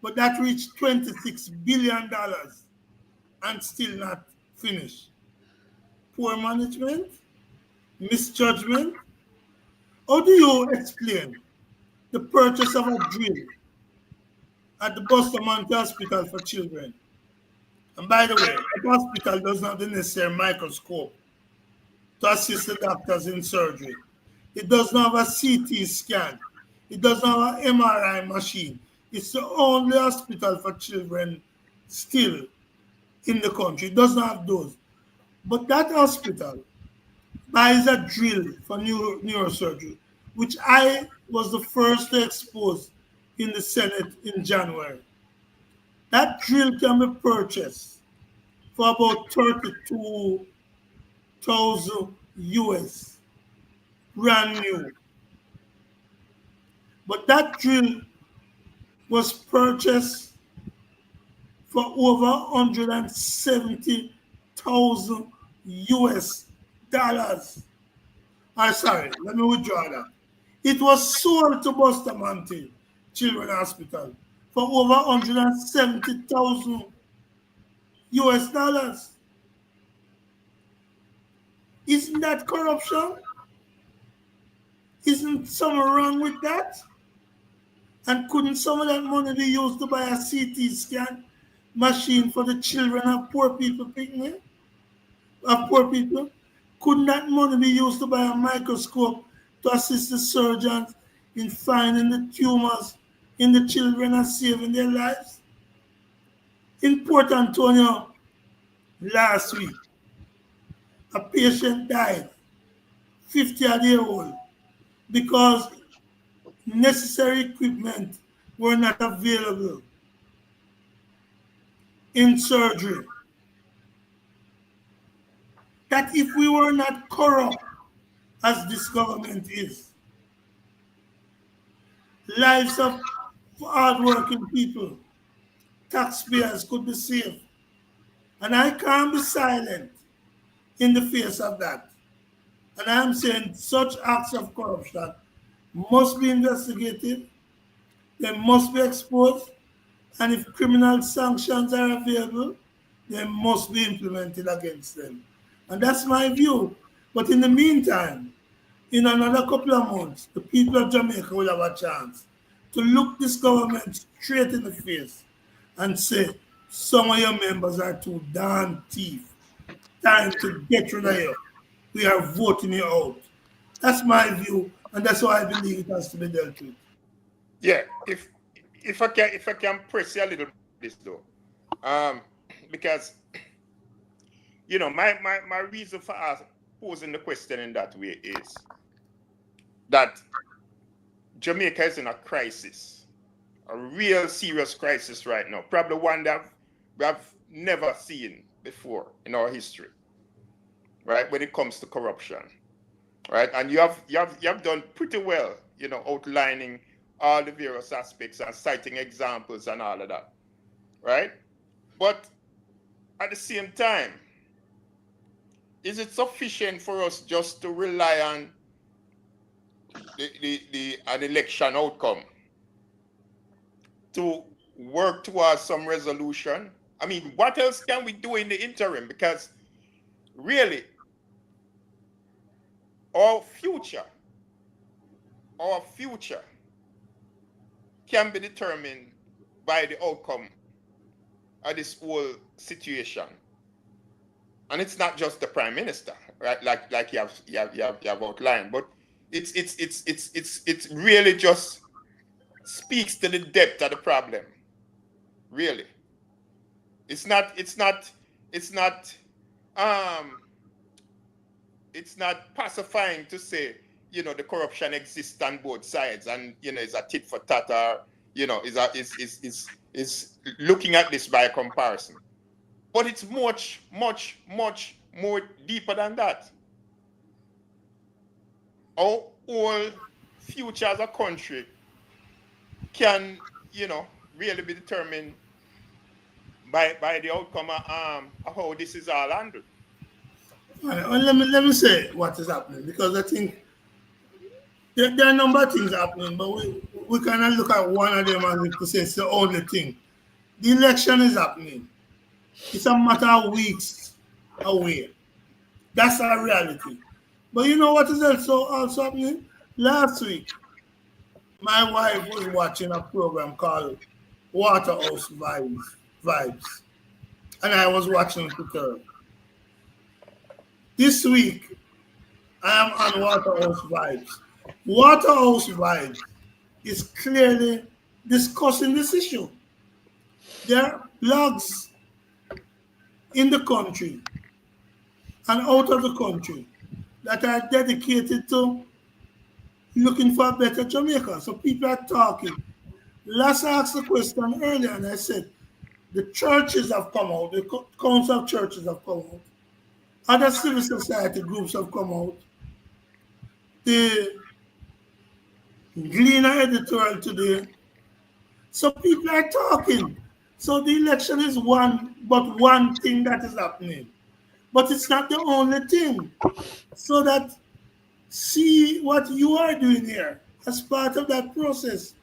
but that reached $26 billion and still not finished? Poor management, misjudgment. How do you explain the purchase of a drill at the Bustamante Hospital for Children? And by the way, the hospital does not have the necessary microscope to assist the doctors in surgery. It does not have a CT scan. It does not have an MRI machine. It's the only hospital for children still in the country. It does not have those. But that hospital buys a drill for neurosurgery, which I was the first to expose in the Senate in January. That drill can be purchased for about $32,000 US, brand new. But that drill was purchased for over 170,000 US dollars. I'm sorry, let me withdraw that. It was sold to Bustamante Children's Hospital for over 170,000 US dollars. Isn't that corruption? Isn't something wrong with that? And couldn't some of that money be used to buy a CT scan machine for the children of poor people picnic? Of poor people? Couldn't that money be used to buy a microscope to assist the surgeons in finding the tumors in the children and saving their lives? In Port Antonio last week, a patient died, 50-year-old, because necessary equipment were not available in surgery. That if we were not corrupt, as this government is, lives of hardworking people, taxpayers could be saved. And I can't be silent in the face of that. And I'm saying such acts of corruption must be investigated, they must be exposed, and if criminal sanctions are available, they must be implemented against them. And that's my view. But in the meantime, in another couple of months, the people of Jamaica will have a chance to look this government straight in the face and say, some of your members are too darn thief. Time to get rid of you. We are voting you out. That's my view, and that's why I believe it has to be dealt with. Yeah, if I can press you a little bit though, because you know my reason for posing the question in that way is that Jamaica is in a crisis, a real serious crisis right now, probably one that we have never seen before in our history, right? When it comes to corruption, right? And you have done pretty well, you know, outlining all the various aspects and citing examples and all of that, right? But at the same time, is it sufficient for us just to rely on an election outcome to work towards some resolution? I mean, what else can we do in the interim? Because really, our future can be determined by the outcome of this whole situation. And it's not just the prime minister, right? Like you have outlined, but it's really just speaks to the depth of the problem. Really, it's not pacifying to say, you know, the corruption exists on both sides, and you know, it's a tit for tat, or you know, is looking at this by comparison. But it's much more deeper than that. Our whole future as a country can, you know, really be determined by the outcome of how this is all handled. Right, well, let me say what is happening, because I think there are a number of things happening, but we cannot look at one of them and to say it's the only thing. The election is happening. It's a matter of weeks away. That's our reality. But you know what is also happening? Last week, my wife was watching a program called Waterhouse Vibes. And I was watching it with her. This week, I am on Waterhouse Vibes. Waterhouse Vibes is clearly discussing this issue. There are blogs in the country and out of the country that are dedicated to looking for a better Jamaica. So people are talking. Last I asked the question earlier, and I said, the churches have come out, the council of churches have come out, Other civil society groups have come out. The Gleaner editorial today. So people are talking. So the election is one thing that is happening. But it's not the only thing. So that see what you are doing here as part of that process.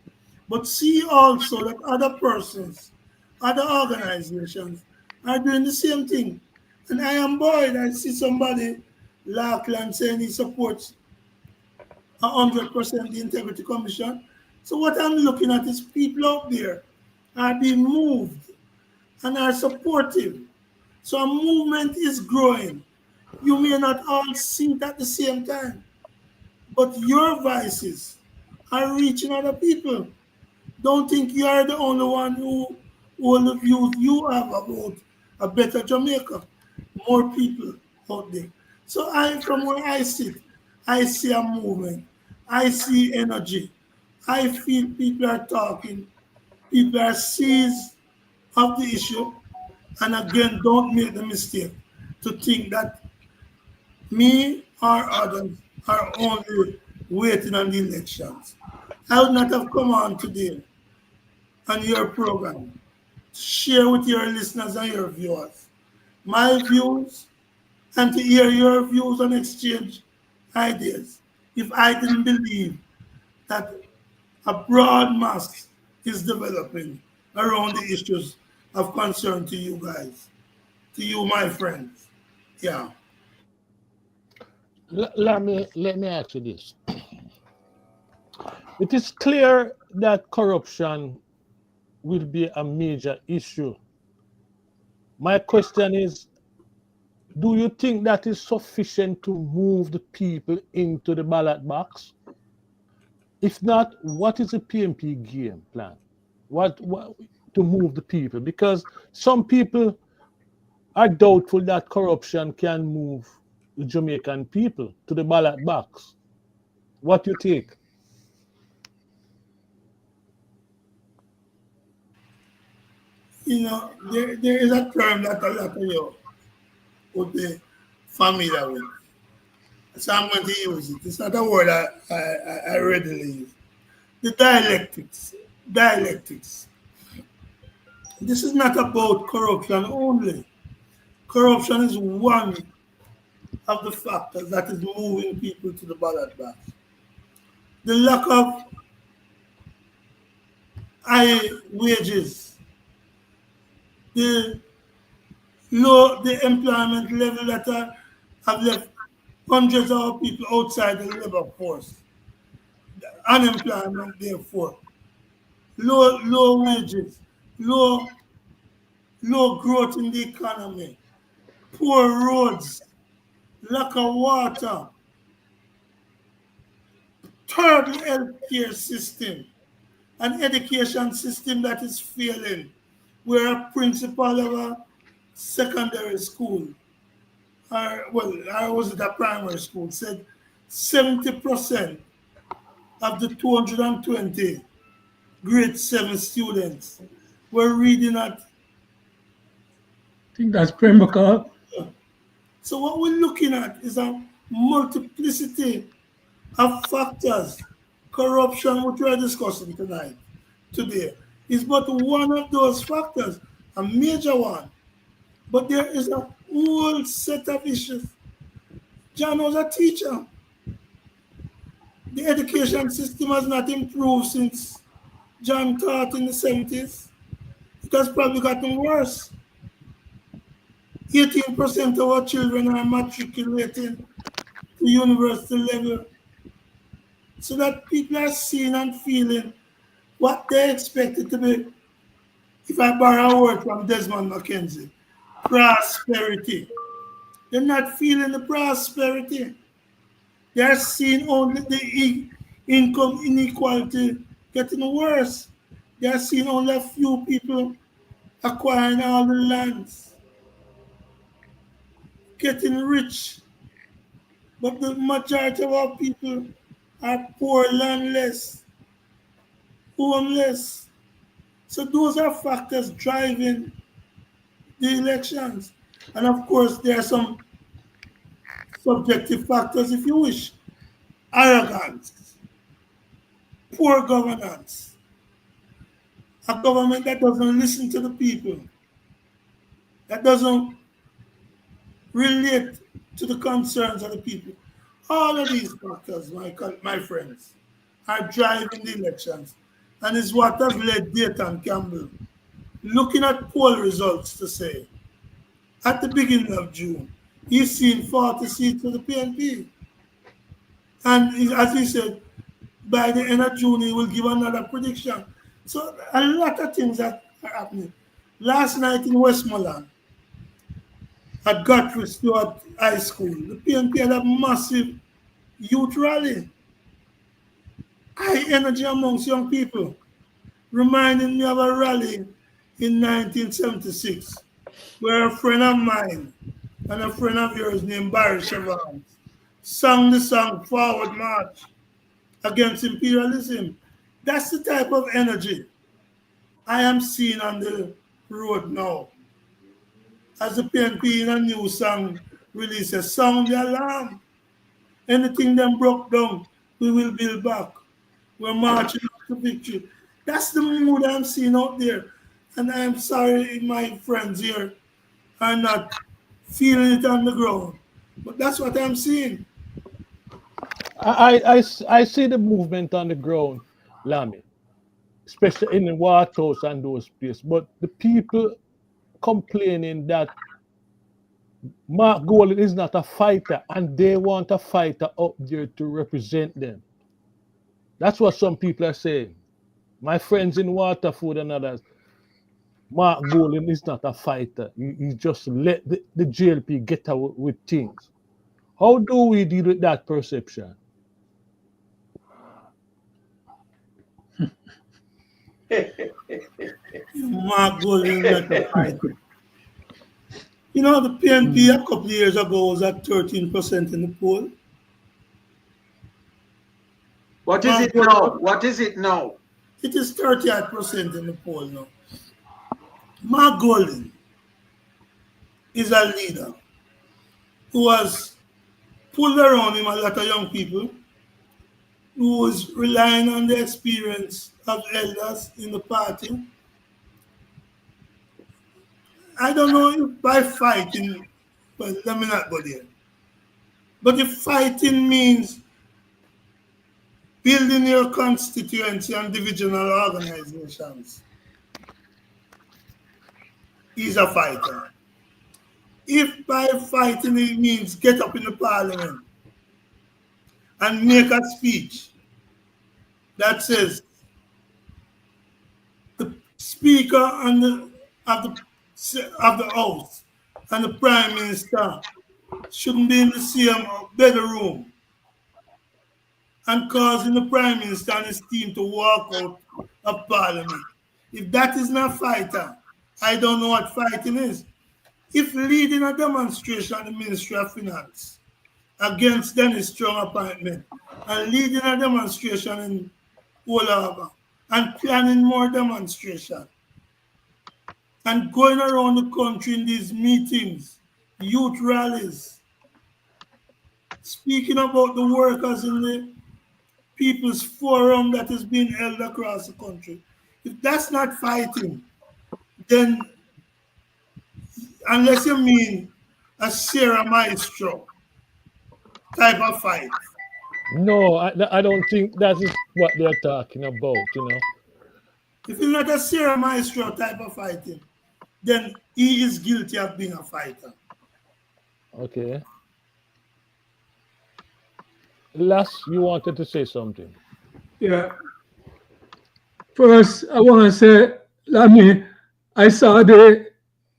But see also that other persons, other organizations are doing the same thing. And I am buoyed. I see somebody, Lackland, saying he supports 100% the Integrity Commission. So what I'm looking at is people out there are being moved and are supportive. So a movement is growing. You may not all see it at the same time, but your voices are reaching other people. Don't think you are the only one who all the views you have about a better Jamaica. More people out there. So from where I sit, I see a movement. I see energy. I feel people are talking. People are seized of the issue. And again, don't make the mistake to think that me or others are only waiting on the elections. I would not have come on today on your program to share with your listeners and your viewers my views and to hear your views and exchange ideas if I didn't believe that a broad mass is developing around the issues of concern to you guys, to you, my friends. Yeah. Let me ask you this. It is clear that corruption will be a major issue. My question is, do you think that is sufficient to move the people into the ballot box? If not, what is the PMP game plan? What to move the people? Because some people are doubtful that corruption can move the Jamaican people to the ballot box. What do you think? You know, there is a term that a lot of you would be familiar with. So I'm going to use it. It's not a word I readily use. The dialectics. Dialectics. This is not about corruption only. Corruption is one of the factors that is moving people to the ballot box. The lack of high wages, the the employment level that have left hundreds of people outside the labor force. Unemployment, therefore, low wages, low growth in the economy, poor roads, lack of water, terrible healthcare system, an education system that is failing, where a principal of a secondary school, or was it a primary school, said 70% of the 220 grade 7 students were reading at. I think that's Prembaka. So what we're looking at is a multiplicity of factors. Corruption, which we're discussing today, is but one of those factors, a major one. But there is a whole set of issues. John was a teacher. The education system has not improved since John taught in the 70s. It has probably gotten worse. 18% of our children are matriculating to university level. So that people are seeing and feeling what they expect it to be. If I borrow a word from Desmond McKenzie, prosperity. They're not feeling the prosperity. They are seeing only the income inequality getting worse. They are seeing only a few people acquiring all the lands, getting rich. But the majority of our people are poor, landless, homeless. So those are factors driving the elections. And of course, there are some subjective factors if you wish. Arrogance, poor governance, a government that doesn't listen to the people, that doesn't relate to the concerns of the people. All of these factors, my friends, are driving the elections, and is what has led Dayton Campbell looking at poll results to say, at the beginning of June, he's seen 40 seats for the PNP. And as he said, by the end of June, he will give another prediction. So a lot of things are happening. Last night in Westmoreland, at Godfrey Stewart High School, the PNP had a massive youth rally. High energy amongst young people, reminding me of a rally in 1976, where a friend of mine and a friend of yours named Barry Chevron sang the song Forward March against imperialism. That's the type of energy I am seeing on the road now. As the PNP in a new song releases, sound the alarm. Anything them broke down, we will build back. We're marching to victory. That's the mood I'm seeing out there. And I am sorry my friends here are not feeling it on the ground. But that's what I'm seeing. I see the movement on the ground, Lammy, especially in the White House and those places. But the people complaining that Mark Golan is not a fighter and they want a fighter up there to represent them. That's what some people are saying. My friends in Waterford and others, Mark Golan is not a fighter. He just let the GLP get away with things. How do we deal with that perception? Mark Golan is not a fighter. You know, the PNP a couple of years ago was at 13% in the poll. What is it now? What is it now? It is 38% in the poll now. Mark Golan is a leader who has pulled around him a lot of young people, who is relying on the experience of elders in the party. I don't know if by fighting, well, let me not go there. But if fighting means building your constituency and divisional organizations, he's a fighter. If by fighting it means get up in the parliament and make a speech that says the speaker of the House and the Prime Minister shouldn't be in the same bedroom, and causing the Prime Minister and his team to walk out of Parliament. If that is not fighter, I don't know what fighting is. If leading a demonstration at the Ministry of Finance against Dennis Strong appointment and leading a demonstration in Ola and planning more demonstration and going around the country in these meetings, youth rallies, speaking about the workers in the People's Forum that is being held across the country. If that's not fighting, then unless you mean a Sierra Maestro type of fight. No, I don't think that is what they're talking about, you know. If it's not a Sierra Maestro type of fighting, then he is guilty of being a fighter. Okay. Lass, you wanted to say something. Yeah. First, I want to say, Lammy, I saw the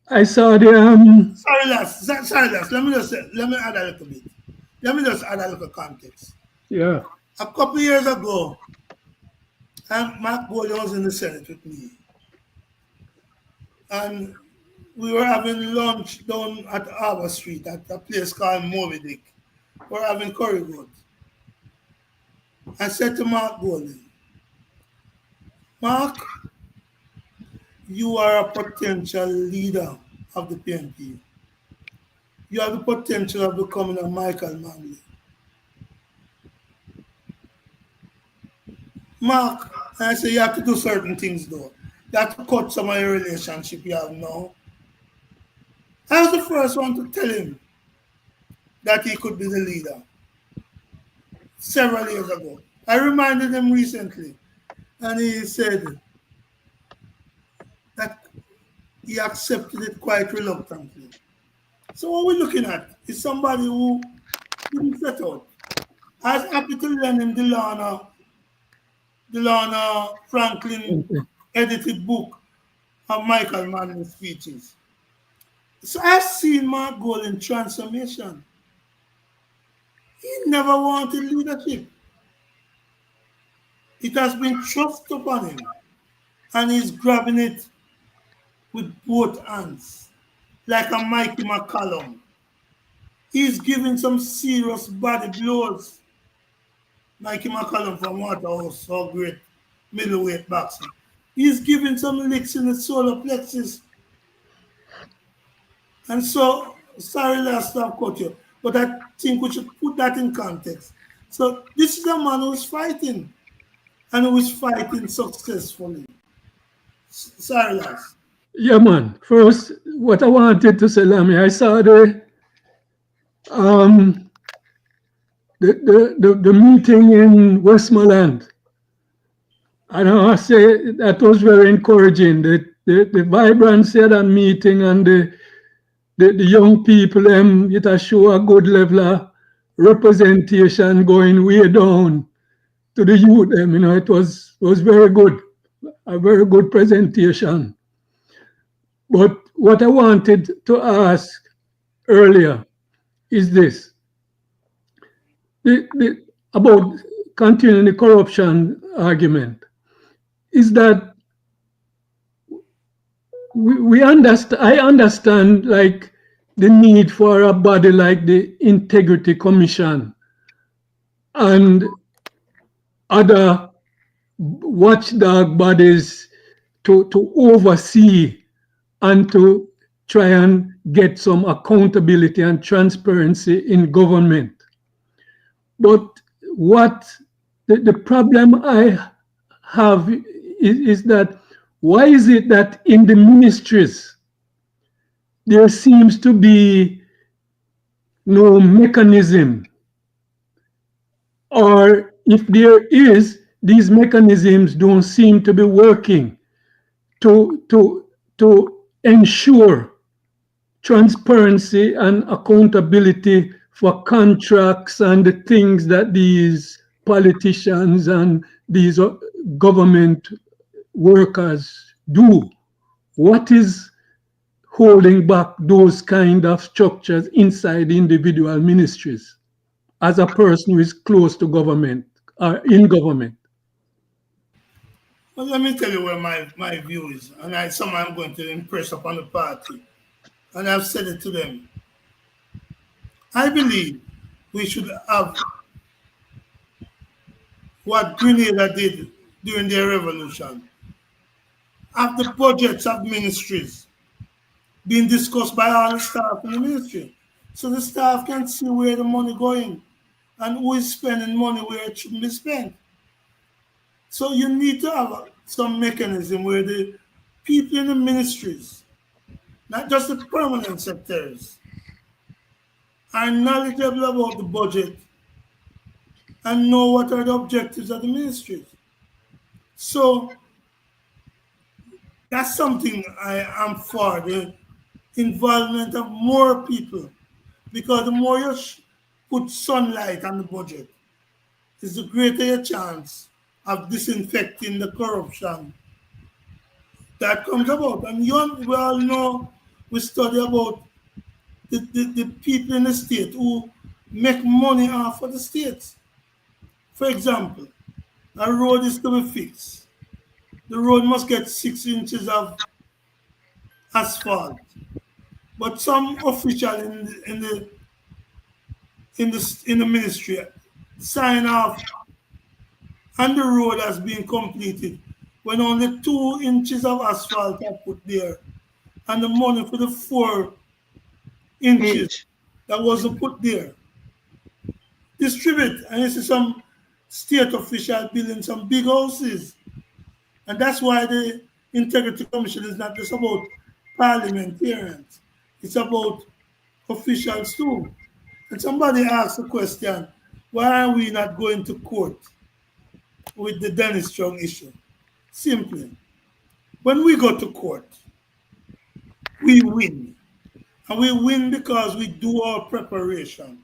Sorry, Lass. Let me add a little bit. Let me just add a little context. yeah. A couple of years ago, Mark Golan was in the Senate with me. And we were having lunch down at Harbour Street at a place called Moby Dick. We were having curry goat. I said to Mark Golan, Mark, you are a potential leader of the PNP. you have the potential of becoming a Michael Manley. Mark, I say you have to do certain things though. You have to cut some of your relationship you have now. I was the first one to tell him that he could be the leader several years ago. I reminded him recently, and he said that he accepted it quite reluctantly. So what we're looking at is somebody who didn't set out. I was happy to lend him Delana Franklin edited book of Michael Manley's speeches. So I've seen Mark goal in transformation. He never wanted leadership. It has been thrust upon him, and he's grabbing it with both hands, like a Mikey McCallum. He's giving some serious body blows. Mikey McCallum from Waterhouse, so great middleweight boxing. He's giving some licks in the solar plexus. And so, sorry last time, cut you, but I think we should put that in context. So this is a man who's fighting, and who is fighting successfully. Sorry last. Yeah, man. First, what I wanted to say, Lamy, I saw the meeting in Westmoreland. And I say that was very encouraging. The vibrancy of that meeting and the young people, it has show a good level of representation going way down to the youth. It was very good, a very good presentation. But what I wanted to ask earlier is this. About continuing the corruption argument, is that I understand like the need for a body like the Integrity Commission and other watchdog bodies to oversee and to try and get some accountability and transparency in government. But what the problem I have is that why is it that in the ministries there seems to be no mechanism, or if there is, these mechanisms don't seem to be working to ensure transparency and accountability for contracts and the things that these politicians and these government workers do. What is holding back those kind of structures inside individual ministries as a person who is close to government or in government? Well, let me tell you where my view is, and I'm going to impress upon the party, and I've said it to them. I believe we should have what Grenada did during their revolution, have the budgets of ministries being discussed by all the staff in the ministry, so the staff can see where the money going and who is spending money where it shouldn't be spent. So you need to have some mechanism where the people in the ministries, not just the permanent secretaries, are knowledgeable about the budget and know what are the objectives of the ministries. So that's something I am for, the involvement of more people, because the more you put sunlight on the budget, is the greater your chance of disinfecting the corruption that comes about. And we all know, we study about the people in the state who make money off of the states. For example, a road is to be fixed. The road must get 6 inches of asphalt. But some official in the ministry sign off and the road has been completed when only 2 inches of asphalt are put there, and the money for the 4 inches that wasn't put there. Distribute, and you see some state official building some big houses. And that's why the Integrity Commission is not just about parliamentarians, it's about officials too. And somebody asked the question, why are we not going to court with the Dennis Strong issue? Simply, when we go to court, we win. And we win because we do our preparation.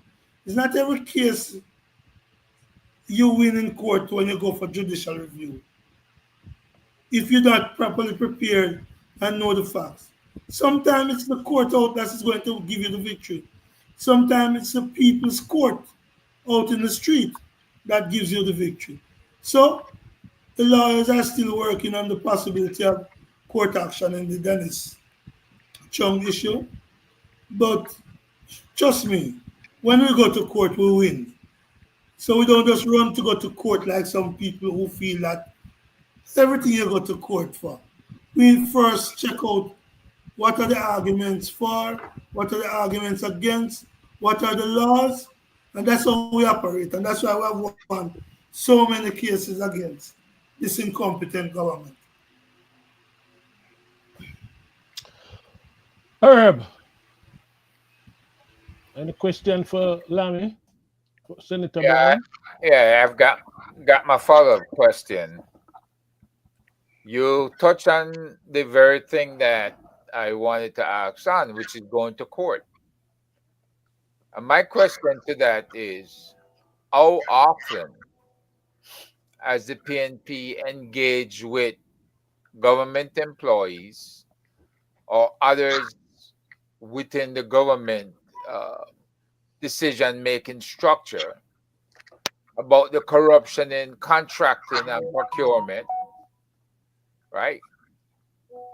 It's not every case you win in court when you go for judicial review. If you're not properly prepared and know the facts. Sometimes it's the court out that is going to give you the victory. Sometimes it's the people's court out in the street that gives you the victory. So the lawyers are still working on the possibility of court action in the Dennis Chung issue. But trust me, when we go to court, we win. So we don't just run to go to court like some people who feel that everything you go to court for. We first check out what are the arguments for, what are the arguments against, what are the laws, and that's how we operate. And that's why we have won so many cases against this incompetent government. Herb, any question for Lammy? Senator Yeah, Brown? I've got my follow-up question. You touched on the very thing that I wanted to ask on, which is going to court. And my question to that is, how often has the PNP engaged with government employees or others within the government decision-making structure about the corruption in contracting and procurement, right?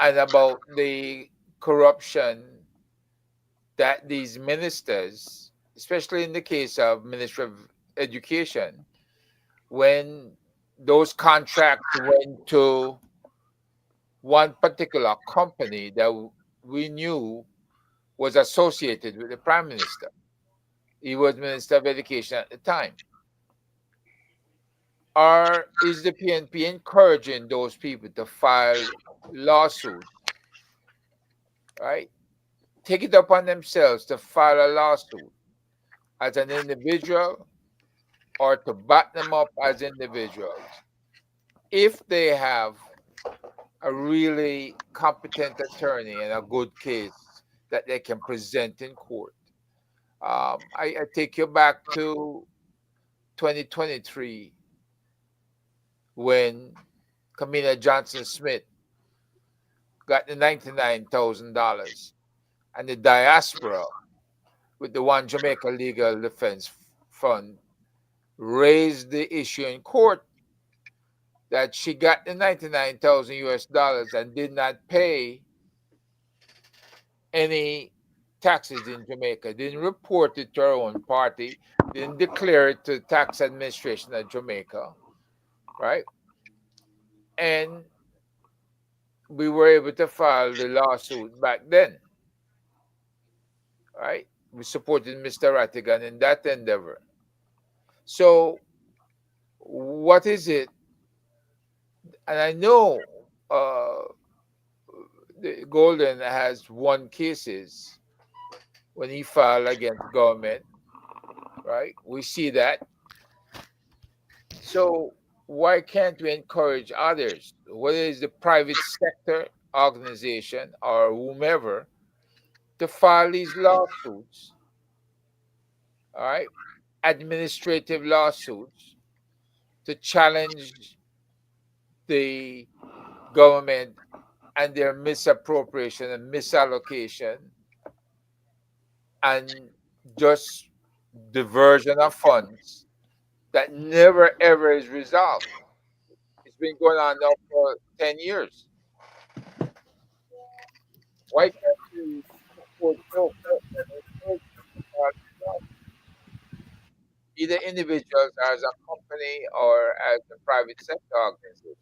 And about the corruption that these ministers, especially in the case of Ministry of Education, when those contracts went to one particular company that we knew was associated with the Prime Minister. He was Minister of Education at the time. Or is the PNP encouraging those people to file lawsuits, right? Take it upon themselves to file a lawsuit as an individual or to back them up as individuals if they have a really competent attorney and a good case that they can present in court. I take you back to 2023 when Kamina Johnson Smith got the $99,000 and the Diaspora with the One Jamaica Legal Defense Fund raised the issue in court that she got the 99,000 US dollars and did not pay any taxes in Jamaica, didn't report it to her own party, didn't declare it to the tax administration of Jamaica, right? And we were able to file the lawsuit back then, right? We supported Mr. Rattigan in that endeavor. So what is it? And I know the Golden has won cases when he filed against government, right? We see that. So why can't we encourage others, whether it's the private sector organization or whomever, to file these lawsuits, all right? Administrative lawsuits to challenge the government and their misappropriation and misallocation and just diversion of funds that never ever is resolved. It's been going on now for 10 years. Why can't we support either individuals as a company or as a private sector organization?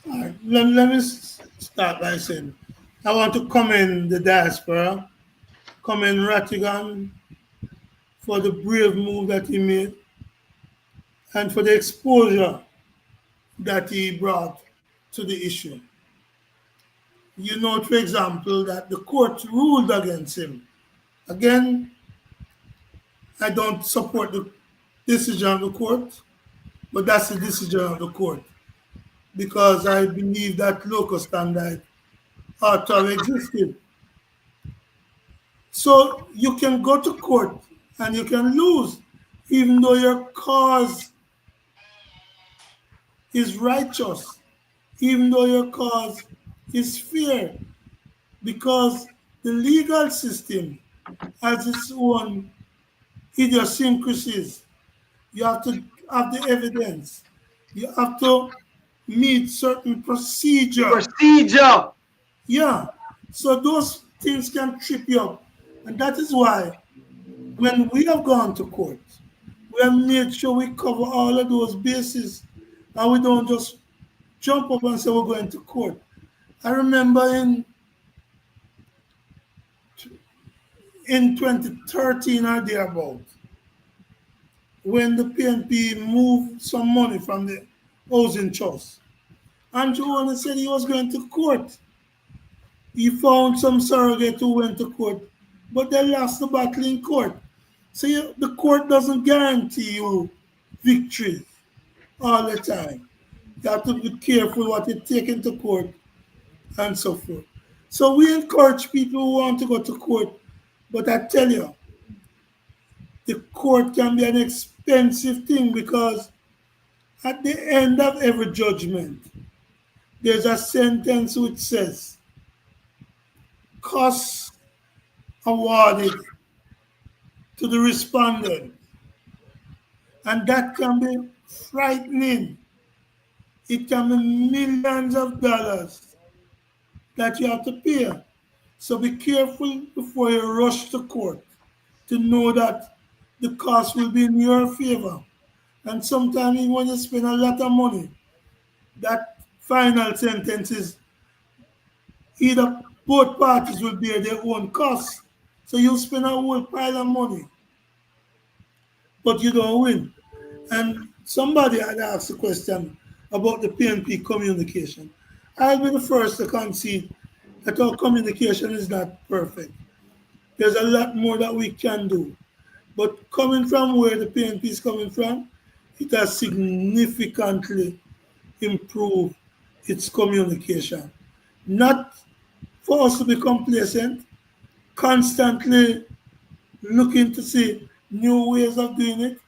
All right. Let me start by saying I want to commend the diaspora commend Rattigan for the brave move that he made and for the exposure that he brought to the issue. You note, for example, that the court ruled against him. Again, I don't support the decision of the court, but that's the decision of the court because I believe that local standard ought to have existed. So you can go to court and you can lose, even though your cause is righteous, even though your cause is fair, because the legal system has its own idiosyncrasies. You have to have the evidence. You have to meet certain procedure. Yeah. So those things can trip you up. And that is why when we have gone to court, we have made sure we cover all of those bases and we don't just jump up and say we're going to court. I remember in 2013 or thereabout, when the PNP moved some money from the housing trust, Andrew Warner said he was going to court. He found some surrogate who went to court, but they lost the battle in court. So the court doesn't guarantee you victory all the time. You have to be careful what you take into court and so forth. So we encourage people who want to go to court, but I tell you, the court can be an expensive thing because at the end of every judgment, there's a sentence which says, costs awarded to the respondent. And that can be frightening. It can be millions of dollars that you have to pay. So be careful before you rush to court to know that the cost will be in your favor. And sometimes even when you spend a lot of money, that final sentence is either both parties will bear their own costs. So you'll spend a whole pile of money, but you don't win. And somebody had asked a question about the PNP communication. I'll be the first to concede that our communication is not perfect. There's a lot more that we can do. But coming from where the PNP is coming from, it has significantly improved its communication. Not for us to be complacent, constantly looking to see new ways of doing it.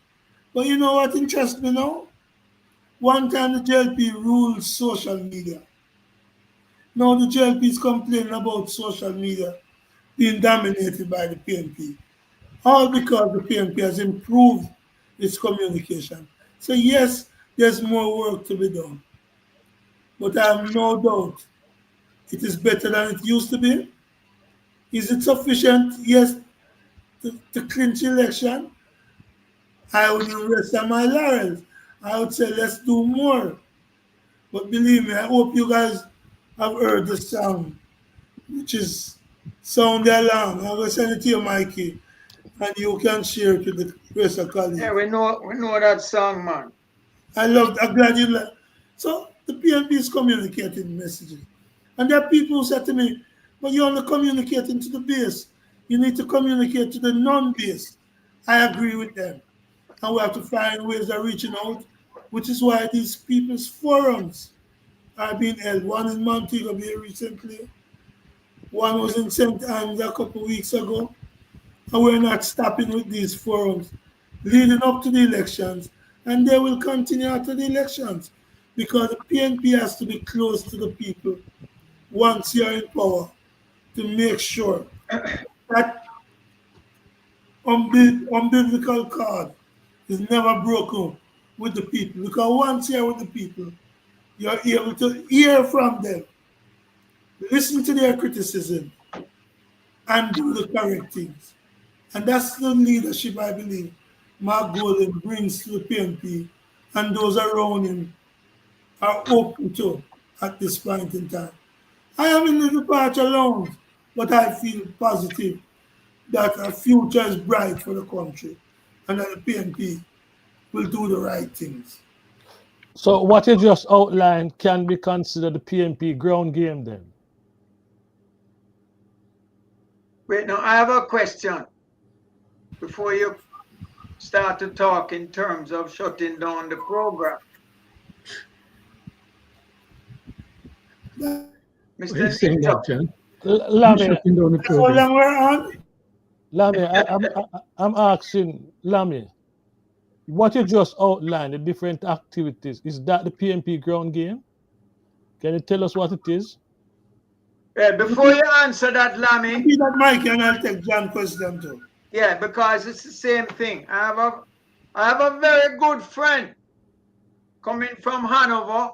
But you know what interests me now? One time the JLP ruled social media. Now the JLP is complaining about social media being dominated by the PNP. All because the PNP has improved its communication. So yes, there's more work to be done. But I have no doubt it is better than it used to be. Is it sufficient? Yes, to clinch election. I wouldn't rest on my laurels. I would say let's do more. But believe me, I hope you guys have heard the song, which is Sound the Alarm. I will send it to you, Mikey, and you can share it with the rest of colleagues. Yeah, we know that song, man. I'm glad you like. So the PNP is communicating messages. And there are people who said to me, but you're only communicating to the base. You need to communicate to the non-base. I agree with them. And we have to find ways of reaching out, which is why these people's forums are being held. One in Montego Bay recently. One was in St. Anne's a couple of weeks ago. And we're not stopping with these forums leading up to the elections. And they will continue after the elections because the PNP has to be close to the people once you're in power to make sure that unbiblical card is never broken with the people. Because once you're with the people, you're able to hear from them, listen to their criticism, and do the correct things. And that's the leadership I believe Mark Golden brings to the PNP, and those around him are open to at this point in time. I am in the departure lounge, but I feel positive that a future is bright for the country and that the PNP will do the right things. So what you just outlined can be considered the PNP ground game then? Wait, now I have a question before you start to talk in terms of shutting down the program. What are you saying that, John? Lammy, Shutting down the That's how program. long we're on? Lammy, I'm asking Lammy, what you just outlined, the different activities, is that the PNP ground game? Can you tell us what it is? Yeah, before you answer that, Lammy. Be that Mike and I'll take John's question too. Yeah, because it's the same thing. I have a very good friend coming from Hanover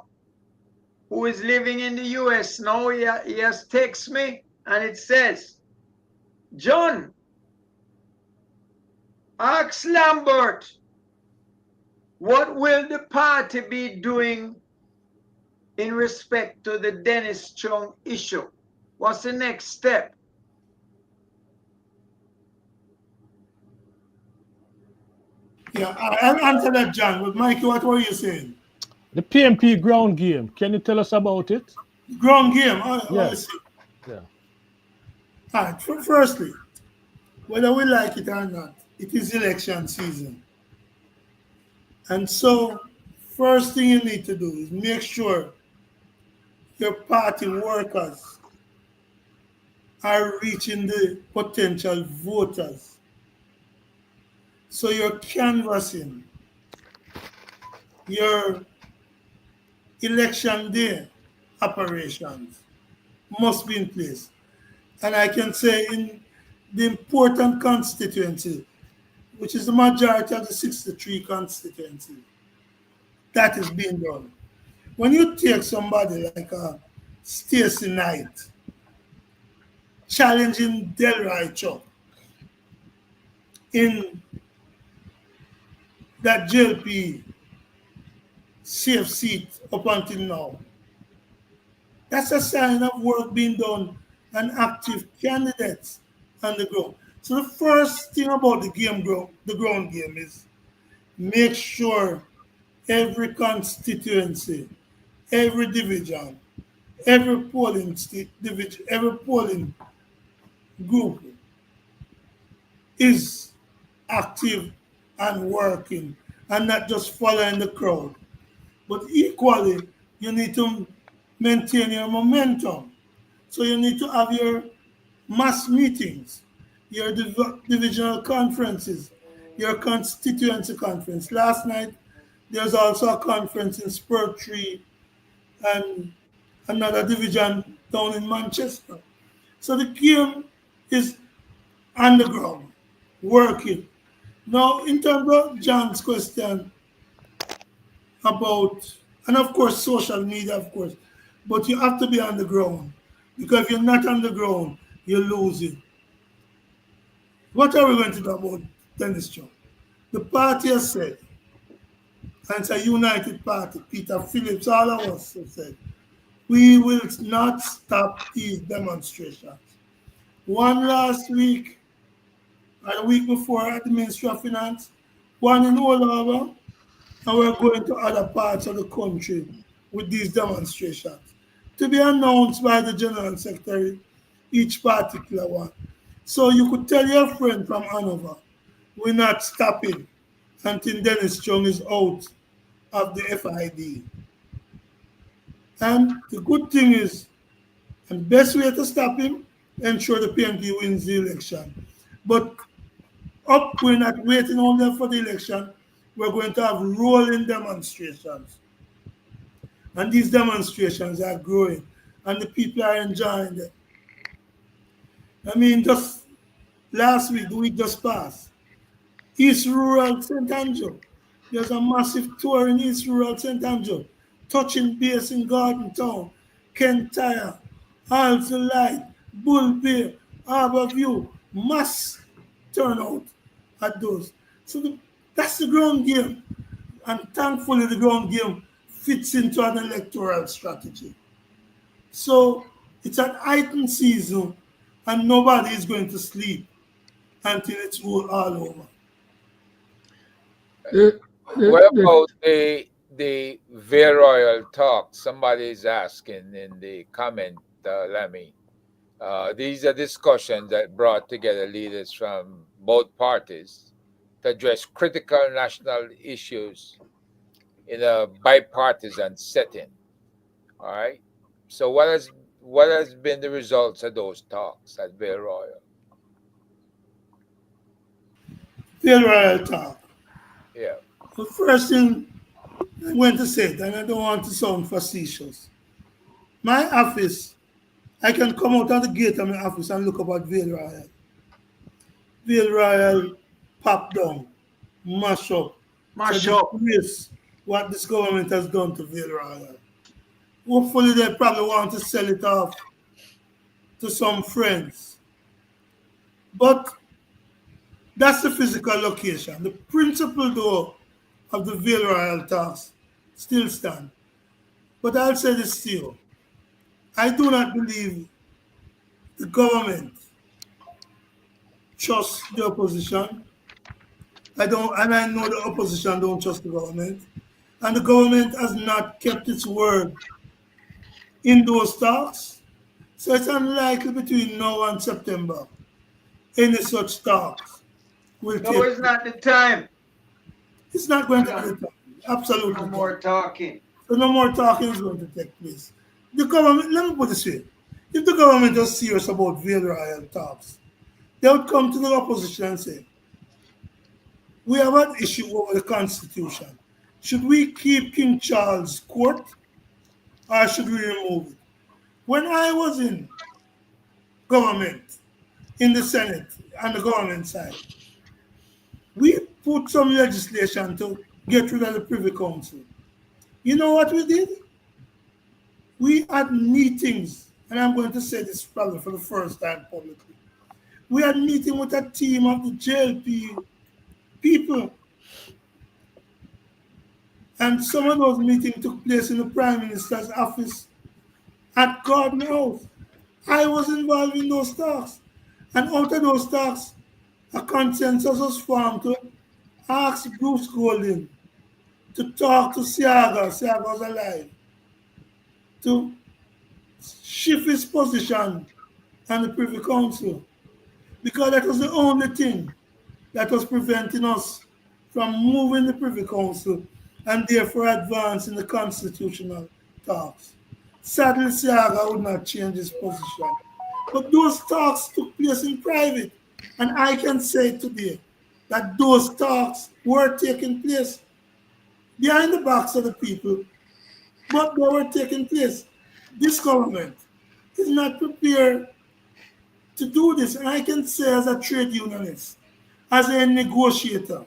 who is living in the US now. He has texted me and it says, John, ask Lambert, what will the party be doing in respect to the Dennis Chung issue? What's the next step? Yeah, I'll answer that, John. But Mikey, what were you saying? The PNP ground game. Can you tell us about it? Ground game. I Yes. see. Yeah. All right. Firstly, whether we like it or not, it is election season. And so, first thing you need to do is make sure your party workers are reaching the potential voters. So your canvassing, your election day operations must be in place. And I can say in the important constituency, which is the majority of the 63 constituencies, that is being done. When you take somebody like a Stacey Knight challenging Delroy Chuck in that JLP safe seat up until now, that's a sign of work being done and active candidates on the ground. So the first thing about the ground game is make sure every constituency, every division, every polling division, every polling group is active and working and not just following the crowd. But equally, you need to maintain your momentum. So you need to have your mass meetings, your divisional conferences, your constituency conference. Last night, there was also a conference in Spur 3 and another division down in Manchester. So the game is on the ground, working. Now, in terms of John's question about, and of course, social media, of course, but you have to be on the ground because if you're not on the ground, you're losing. What are we going to do about Dennis Chung? The party has said, and it's a united party, Peter Phillips, all of us have said, we will not stop these demonstrations. One last week, or the week before at the Ministry of Finance, one in all over, and we're going to other parts of the country with these demonstrations to be announced by the General Secretary, each particular one. So you could tell your friend from Hanover, we're not stopping until Dennis Chung is out of the FID. And the good thing is, and the best way to stop him, ensure the PNP wins the election. But we're not waiting only for the election. We're going to have rolling demonstrations. And these demonstrations are growing, and the people are enjoying them. I mean, just last week, the week just passed, East Rural St. Andrew. There's a massive tour in East Rural St. Andrew, touching base in Garden Town, Kentire, Halsey Light, Bull Bay, Harbour View, mass turnout at those. So that's the ground game. And thankfully, the ground game fits into an electoral strategy. So it's an heightened season, and nobody is going to sleep. until it's all over. What about the Royal talk? Somebody is asking in the comment, Lemmy. These are discussions that brought together leaders from both parties to address critical national issues in a bipartisan setting. All right. So what has been the results of those talks at Vale Royal? Vale Royal talk. Yeah. The first thing I'm going to say, and I don't want to sound facetious. My office, I can come out of the gate of my office and look up at Vale Royal. Vale Royal pop down, mash up. Mash So up. disgrace what this government has done to Vale Royal. Hopefully they probably want to sell it off to some friends. But that's the physical location. The principle, though, of the Vale Royal talks still stand. But I'll say this to you. I do not believe the government trusts the opposition. I don't, and I know the opposition don't trust the government. And the government has not kept its word in those talks. So it's unlikely between now and September any such talks will take No, it's not the time. It's not going to be the time. Absolutely. No not. more talking. So no more talking is going to take place. The government, let me put it this way. If the government is serious about Vale Royal talks, they would come to the opposition and say, we have an issue over the Constitution. Should we keep King Charles Court or should we remove it? When I was in government, in the Senate, on the government side, we put some legislation to get rid of the Privy Council. You know what we did? We had meetings, and I'm going to say this probably for the first time publicly. We had meeting with a team of the JLP people. And some of those meetings took place in the Prime Minister's office at God House. I was involved in those talks. And out of those talks, a consensus was formed to ask Bruce Golding to talk to Siaga was alive, to shift his position on the Privy Council, because that was the only thing that was preventing us from moving the Privy Council and therefore advancing the constitutional talks. Sadly, Siaga would not change his position. But those talks took place in private, and I can say today that those talks were taking place behind the backs of the people, but they were taking place. This government is not prepared to do this, and I can say as a trade unionist, as a negotiator,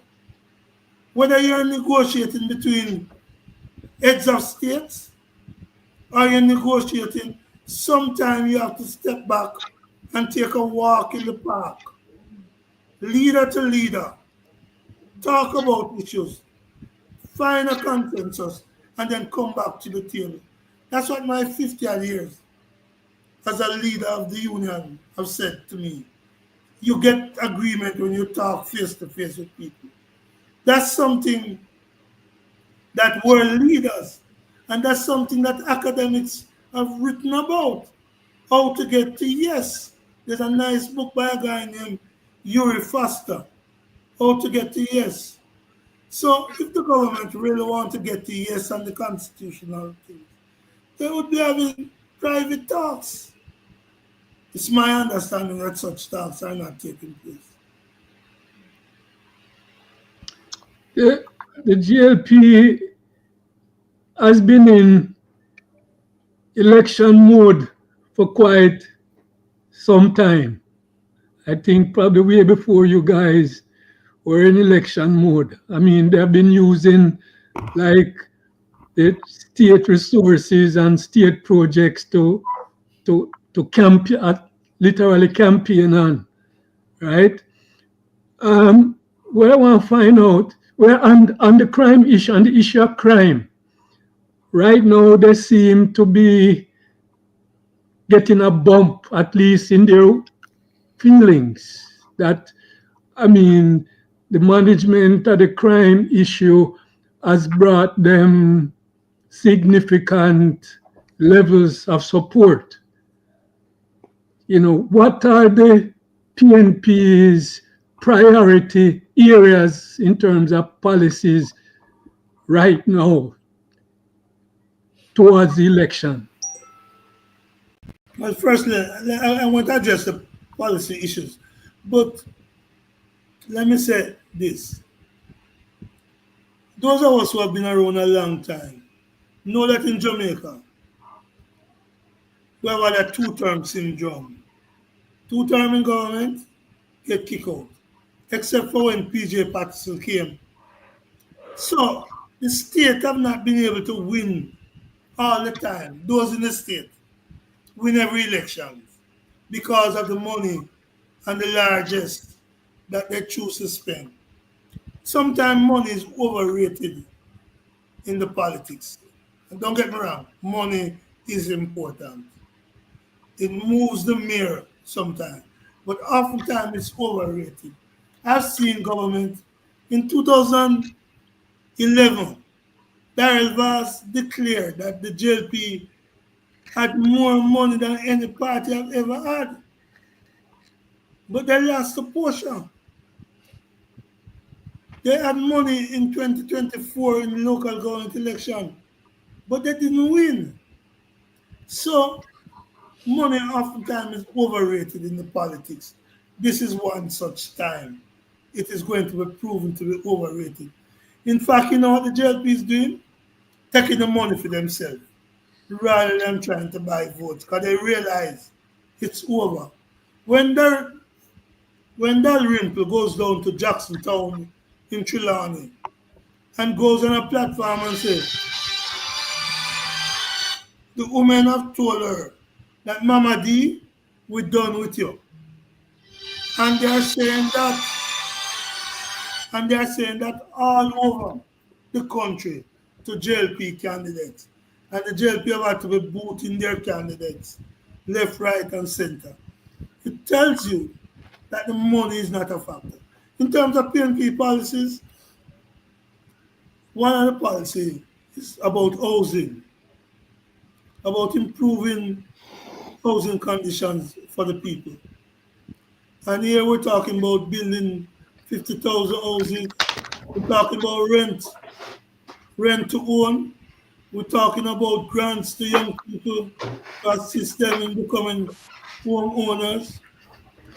whether you're negotiating between heads of states or you're negotiating, sometimes you have to step back and take a walk in the park, leader to leader, talk about issues, find a consensus, and then come back to the table. That's what my 50 years as a leader of the union have said to me. You get agreement when you talk face to face with people. That's something that world leaders, and that's something that academics have written about, how to get to yes. There's a nice book by a guy named Yuri Foster, how to get to yes. So if the government really want to get to yes on the constitutional things, they would be having private talks. It's my understanding that such talks are not taking place. The GLP has been in election mode for quite some time. I think probably way before you guys were in election mode. I mean, they've been using like the state resources and state projects to literally campaign on, right? What I want to find out, on the crime issue, on the issue of crime, right now they seem to be getting a bump, at least in their feelings, that I mean, the management of the crime issue has brought them significant levels of support. What are the PNP's priority areas in terms of policies right now towards the election? Well, firstly, I want to address the policy issues. But let me say this. Those of us who have been around a long time know that in Jamaica, we have had a two-term syndrome. Two-term in government, get kicked out. Except for when PJ Patterson came. So the state have not been able to win all the time. Those in the state win every election because of the money and the largest that they choose to spend. Sometimes money is overrated in the politics. And don't get me wrong, money is important. It moves the mirror sometimes, but oftentimes it's overrated. I've seen government in 2011, Darrell Vass declared that the JLP had more money than any party I've ever had. But they lost the portion. They had money in 2024 in the local government election, but they didn't win. So money oftentimes is overrated in the politics. This is one such time. It is going to be proven to be overrated. In fact, you know what the JLP is doing? Taking the money for themselves rather than trying to buy votes because they realize it's over. When Dalrymple goes down to Jacksontown in Trelawney and goes on a platform and says, the women have told her that Mama D, we're done with you. And they're saying that all over the country to JLP candidates. And the JLP have had to be booting their candidates left, right, and center. It tells you that the money is not a factor. In terms of PNP policies, one of the policies is about housing, about improving housing conditions for the people. And here we're talking about building 50,000 houses. We're talking about rent to own. We're talking about grants to young people to assist them in becoming homeowners.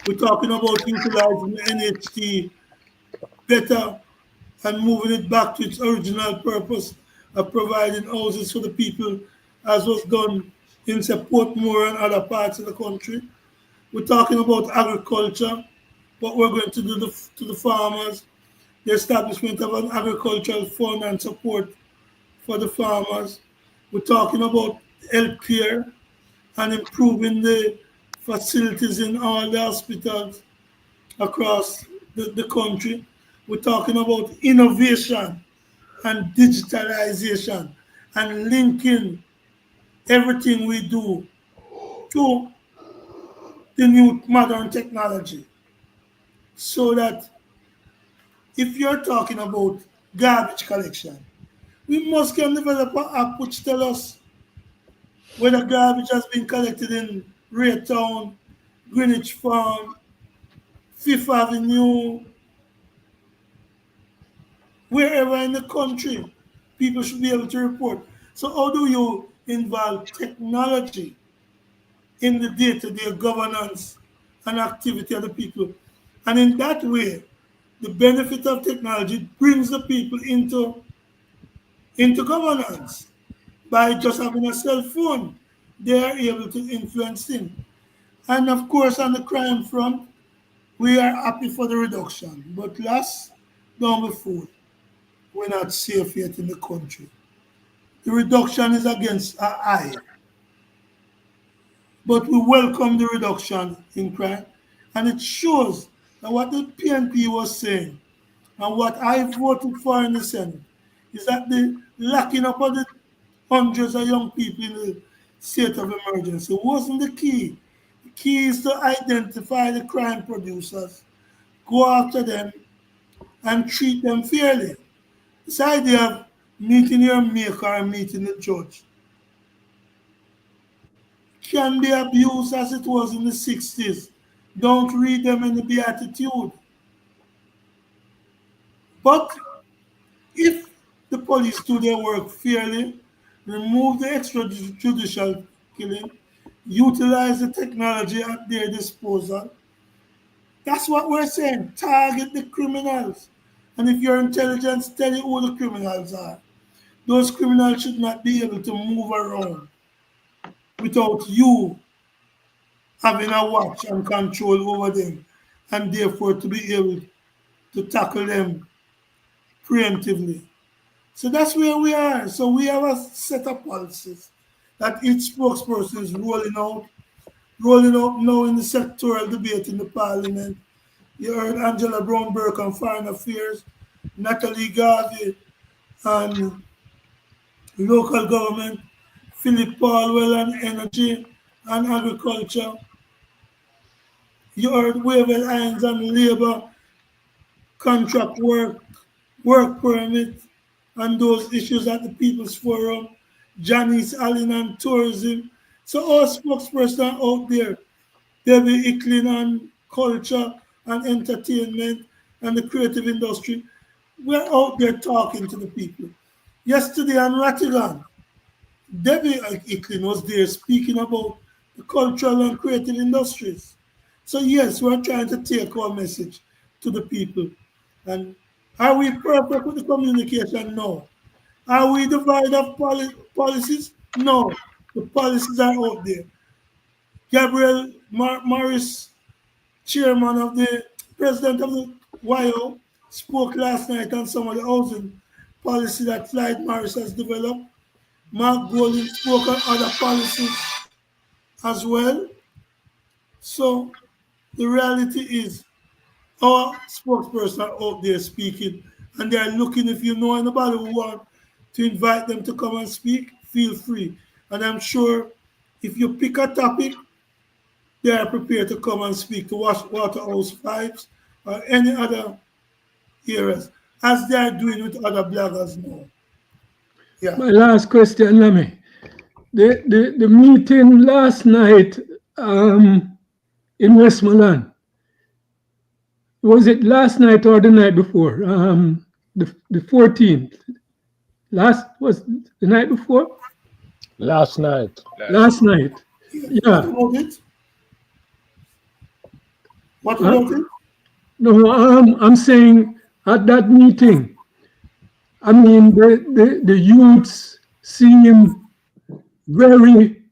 We're talking about utilizing the NHT better and moving it back to its original purpose of providing houses for the people, as was done in Portmore and other parts of the country. We're talking about agriculture, what we're going to do to the farmers, the establishment of an agricultural fund and support for the farmers. We're talking about healthcare and improving the facilities in all the hospitals across the country. We're talking about innovation and digitalization and linking everything we do to the new modern technology. So that if you're talking about garbage collection, we must can develop an app which tell us whether garbage has been collected in Raytown, Greenwich Farm, Fifth Avenue, wherever in the country, people should be able to report. So how do you involve technology in the day-to-day governance and activity of the people? And in that way, the benefit of technology brings the people into governance. By just having a cell phone, they are able to influence things. And of course, on the crime front, we are happy for the reduction. But last, don't be fooled. We're not safe yet in the country. The reduction is against our eye. But we welcome the reduction in crime. And it shows that what the PNP was saying and what I voted for in the Senate is that the locking up of the hundreds of young people in the state of emergency wasn't the key. The key is to identify the crime producers, go after them and treat them fairly. This idea of meeting your maker and meeting the judge can be abused as it was in the 60s. Don't read them in the Beatitude. But if the police do their work fairly, remove the extrajudicial killing, utilize the technology at their disposal, that's what we're saying. Target the criminals. And if your intelligence tell you who the criminals are, those criminals should not be able to move around without you having a watch and control over them, and therefore to be able to tackle them preemptively. So that's where we are. So we have a set of policies that each spokesperson is rolling out now in the sectoral debate in the parliament. You heard Angela Brown-Burke on Foreign Affairs, Natalie Garvey on local government, Philip Paulwell on energy and agriculture. You heard Wavell Hines on labor, contract work permit, and those issues at the People's Forum, Janice Allen on tourism. So all spokespersons are out there. David Icklin on culture and entertainment and the creative industry. We're out there talking to the people. Yesterday on Ratigan, Debbie Icklin was there speaking about the cultural and creative industries. So yes, we're trying to take our message to the people. And are we perfect with the communication? No. Are we devoid of policies? No. The policies are out there. Gabriel Morris, chairman of the president of the YO, spoke last night on some of the housing policy that Floyd Morris has developed. Mark Golding spoke on other policies as well. So the reality is our spokespersons are out there speaking, and they're looking. If you know anybody who want to invite them to come and speak, feel free. And I'm sure if you pick a topic, they are prepared to come and speak to Waterhouse Pipes or any other areas, as they are doing with other bloggers now. Yeah. My last question, Lamy. The meeting last night in Westmoreland, was it last night or the night before? The 14th. Was the night before? Last night. Last night. Yeah. What about it? What about it? No, I'm saying at that meeting, I mean, the youths seem very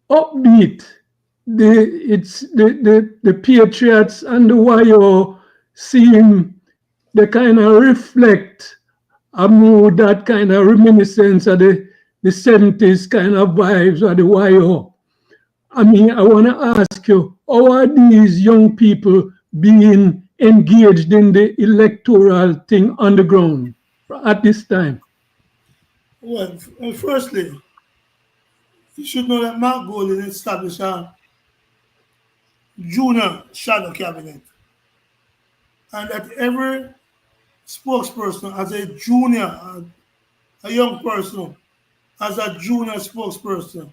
upbeat. The Patriots and the YO seem, they kind of reflect a mood, that kind of reminiscence of the 70s kind of vibes of the YO. I mean, I want to ask you, how are these young people being engaged in the electoral thing on the ground at this time? Well, firstly, you should know that Mark Golding established a junior shadow cabinet, and that every spokesperson as a junior, a young person, as a junior spokesperson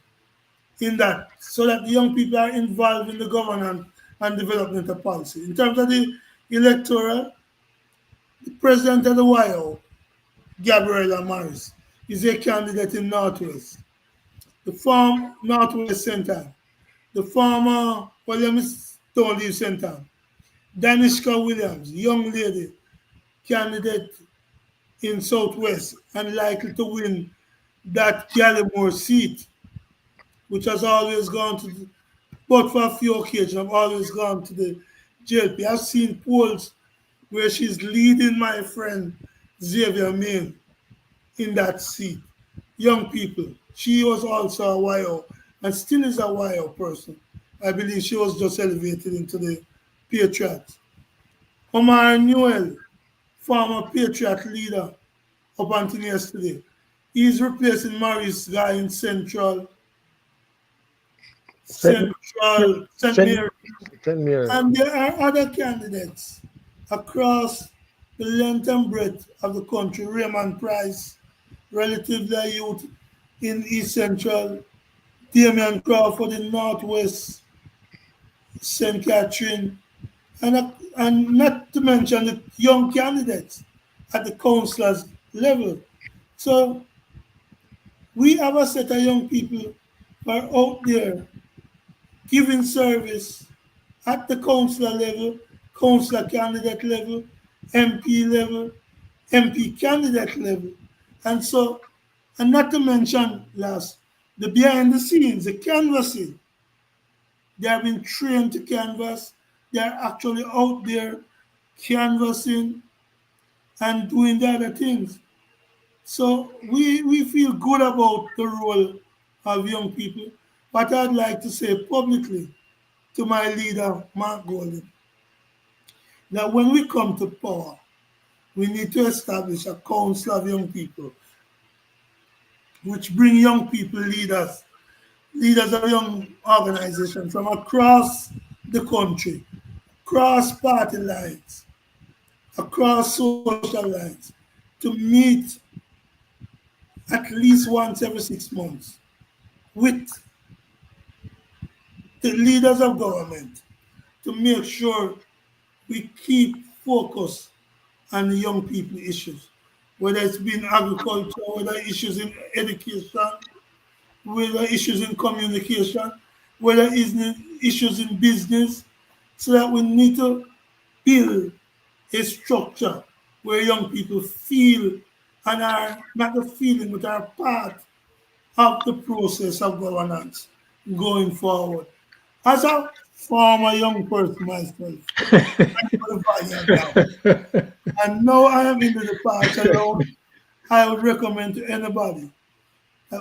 in that, so that the young people are involved in the governance and development of policy. In terms of the electoral, the president of the YO, Gabriela Morris, is a candidate in Northwest. The former Northwest Center, the former Williams Stoneleaf Center, Danishka Williams, young lady, candidate in Southwest and likely to win that Gallimore seat, which has always gone to, but for a few occasions, I've always gone to the JLP. I've seen polls where she's leading my friend Xavier Main in that seat. Young people. She was also a YO and still is a YO person. I believe she was just elevated into the Patriots. Omar Newell, former Patriot leader up until yesterday. He's replacing Maurice Guy in St. Mary. And there are other candidates across the length and breadth of the country. Raymond Price, relatively youth in East Central, Damian Crawford in Northwest, St. Catherine, and not to mention the young candidates at the councillors level. So we have a set of young people who are out there giving service at the councillor level, councillor candidate level, MP level, MP candidate level. And so, and not to mention last, the behind the scenes, the canvassing. They have been trained to canvass. They are actually out there canvassing and doing the other things. So we feel good about the role of young people. But I'd like to say publicly to my leader, Mark Golden, that when we come to power, we need to establish a council of young people, which bring young people leaders, leaders of young organizations from across the country, across party lines, across social lines, to meet at least once every 6 months with the leaders of government to make sure we keep focus on the young people issues, whether it's been agriculture, whether issues in education, whether issues in communication, whether it's issues in business, so that we need to build a structure where young people feel and are not the feeling, but are part of the process of governance going forward. As a former young person myself, and now I am in the party alone, I would recommend to anybody.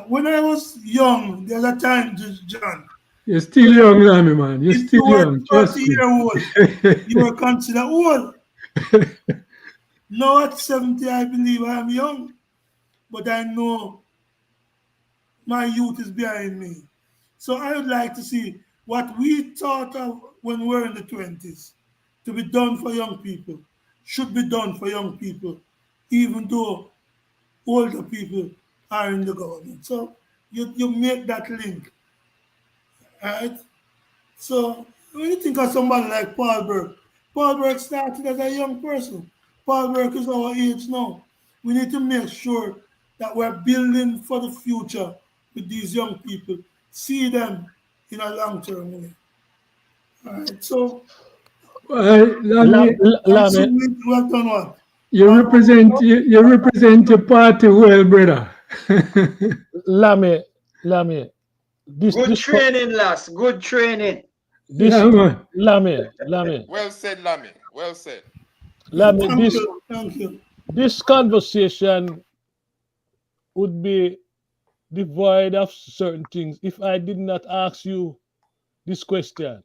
When I was young, there's a time, John. You're still young, Lammy, man. You're If still you were young. Trust 30 me. years old, you were considered old. Now at 70, I believe I am young, but I know my youth is behind me. So I would like to see what we thought of when we were in the 20s to be done for young people should be done for young people, even though older people are in the government. So you make that link, right? So when you think of somebody like Paul Burke started as a young person. Paul Burke is our age now. We need to make sure that we're building for the future with these young people, see them in a long-term way. All right, so Lammy, Lame, we have done what? you represent your party well, brother. Lame, Lame. This Good this training, lass. Good training. this Yeah, man. Lame, Well said, Lammy. Well said. Lame. Thank This you, thank you. this conversation would be devoid of certain things if I did not ask you this question.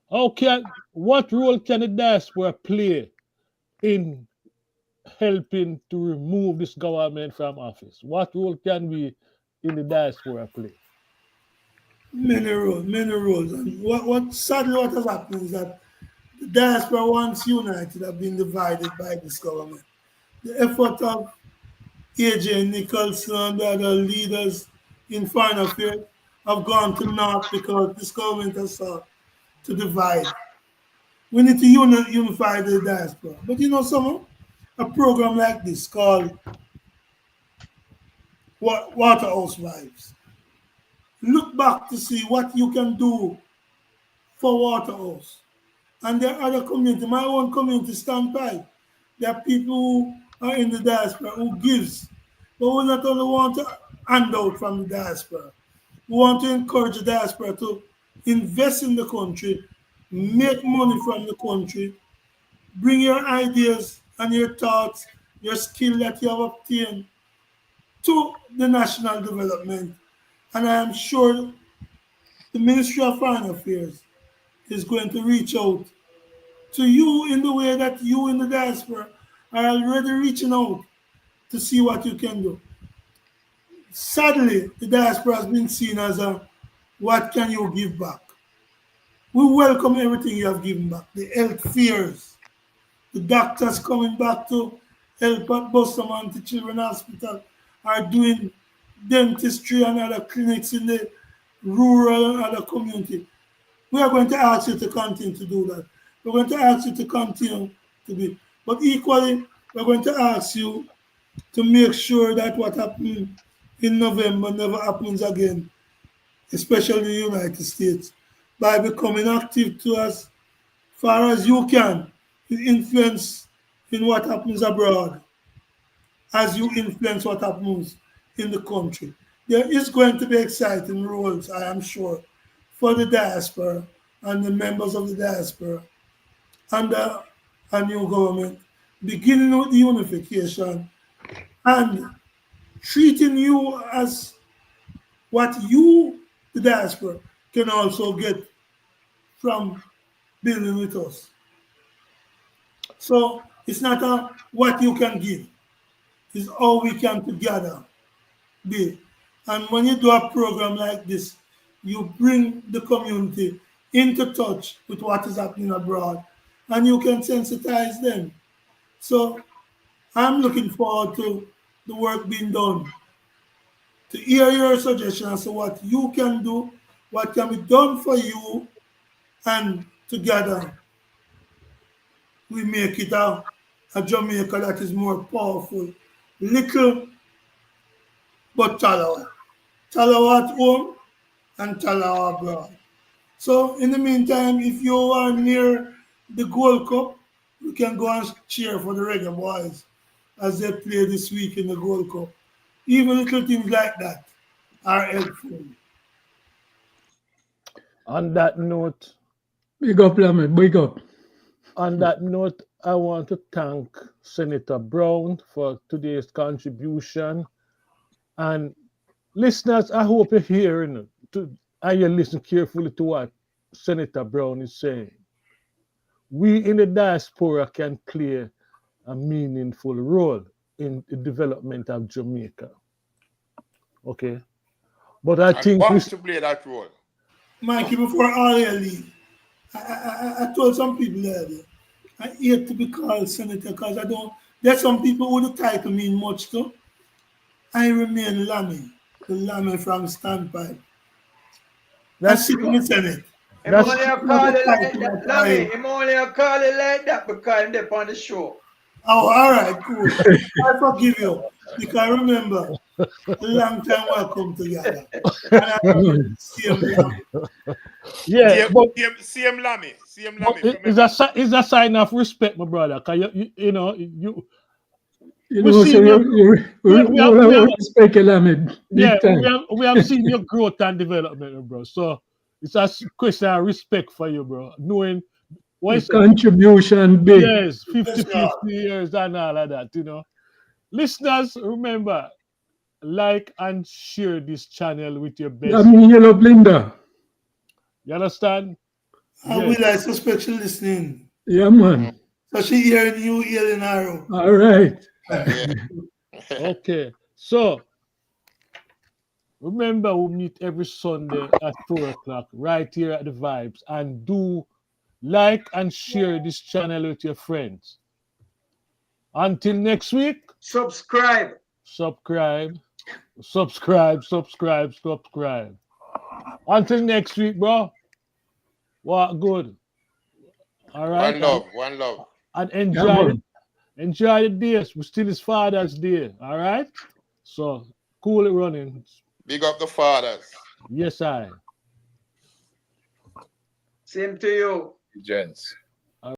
What role can the diaspora play in helping to remove this government from office? What role can we in the diaspora play? Many roles, many roles. And what sadly what has happened is that the diaspora once united have been divided by this government. The effort of AJ Nicholson and the other leaders in foreign affairs have gone to naught because this government has sought to divide. We need to unify the diaspora. But you know, someone, a program like this called Waterhouse Vibes. Look back to see what you can do for Waterhouse. And there are other communities. My own community, Standpipe. There are people who are in the diaspora who gives. But we not only want to hand out from the diaspora. We want to encourage the diaspora to invest in the country, make money from the country, bring your ideas and your thoughts, your skill that you have obtained to the national development. And I am sure the Ministry of Foreign Affairs is going to reach out to you in the way that you in the diaspora are already reaching out to see what you can do. Sadly, the diaspora has been seen as a what can you give back? We welcome everything you have given back. The health fears, the doctors coming back to help at Bustamante Children's Hospital are doing dentistry and other clinics in the rural and other community. We are going to ask you to continue to do that. We're going to ask you to continue to be. But equally, we're going to ask you to make sure that what happened in November never happens again, especially in the United States, by becoming active to as far as you can in influence in what happens abroad, as you influence what happens in the country. There is going to be exciting roles, I am sure, for the diaspora and the members of the diaspora under a new government, beginning with the unification and treating you as what you, the diaspora, can also get from building with us. So it's not a what you can give, it's all we can together be. And when you do a program like this, you bring the community into touch with what is happening abroad, and you can sensitize them. So I'm looking forward to the work being done, to hear your suggestions of what you can do, what can be done for you, and together we make it a Jamaica that is more powerful, little but Talawa. Talawa at home and Talawa abroad. So in the meantime, if you are near the Gold Cup, you can go and cheer for the Reggae Boys as they play this week in the Gold Cup. Even little things like that are helpful. On that note, Big up, Lamed, big up. on that note, I want to thank Senator Brown for today's contribution. And listeners, I hope you're hearing and you listen carefully to what Senator Brown is saying. We in the diaspora can play a meaningful role in the development of Jamaica. Okay. But I And think want to play that role. Mikey, before all your leave, I told some people earlier, I hate to be called senator because I don't, there's some people who the title mean much to. I remain Lammy, the Lammy from Standpipe. I that's sit in the Senate. Him That's only a Not call the it like title that, that Lammy. I. Him only a call it like that because him there on the show. Oh, all right, cool. I forgive you because remember, a long time we come together. And I remember the same Lammy. yeah, CM Lamy but from it's a sign of respect, my brother. Cause you know you You we know, so seen your we have, we you have respect you, Lamed, yeah big time. we have seen your growth and development, bro. So it's a question of respect for you, bro. Knowing what The is contribution big. yes, 50, Yes, 50 God. years and all of that, you know. Listeners, remember, like and share this channel with your That best. mean you love Linda. You understand? I Yes. will, I suspect she listening. Yeah, man. So she hearing you yelling arrow. All right. Okay. So remember, we meet every Sunday at 4 o'clock right here at the Vibes, and do like and share this channel with your friends. Until next week, Subscribe. subscribe, subscribe. Until next week, bro. What good. All right. One love. And Yeah, man. enjoy the days. We still is Father's Day. All right. So cool it running. Big up the fathers. Yes, I. Same to you. Gents.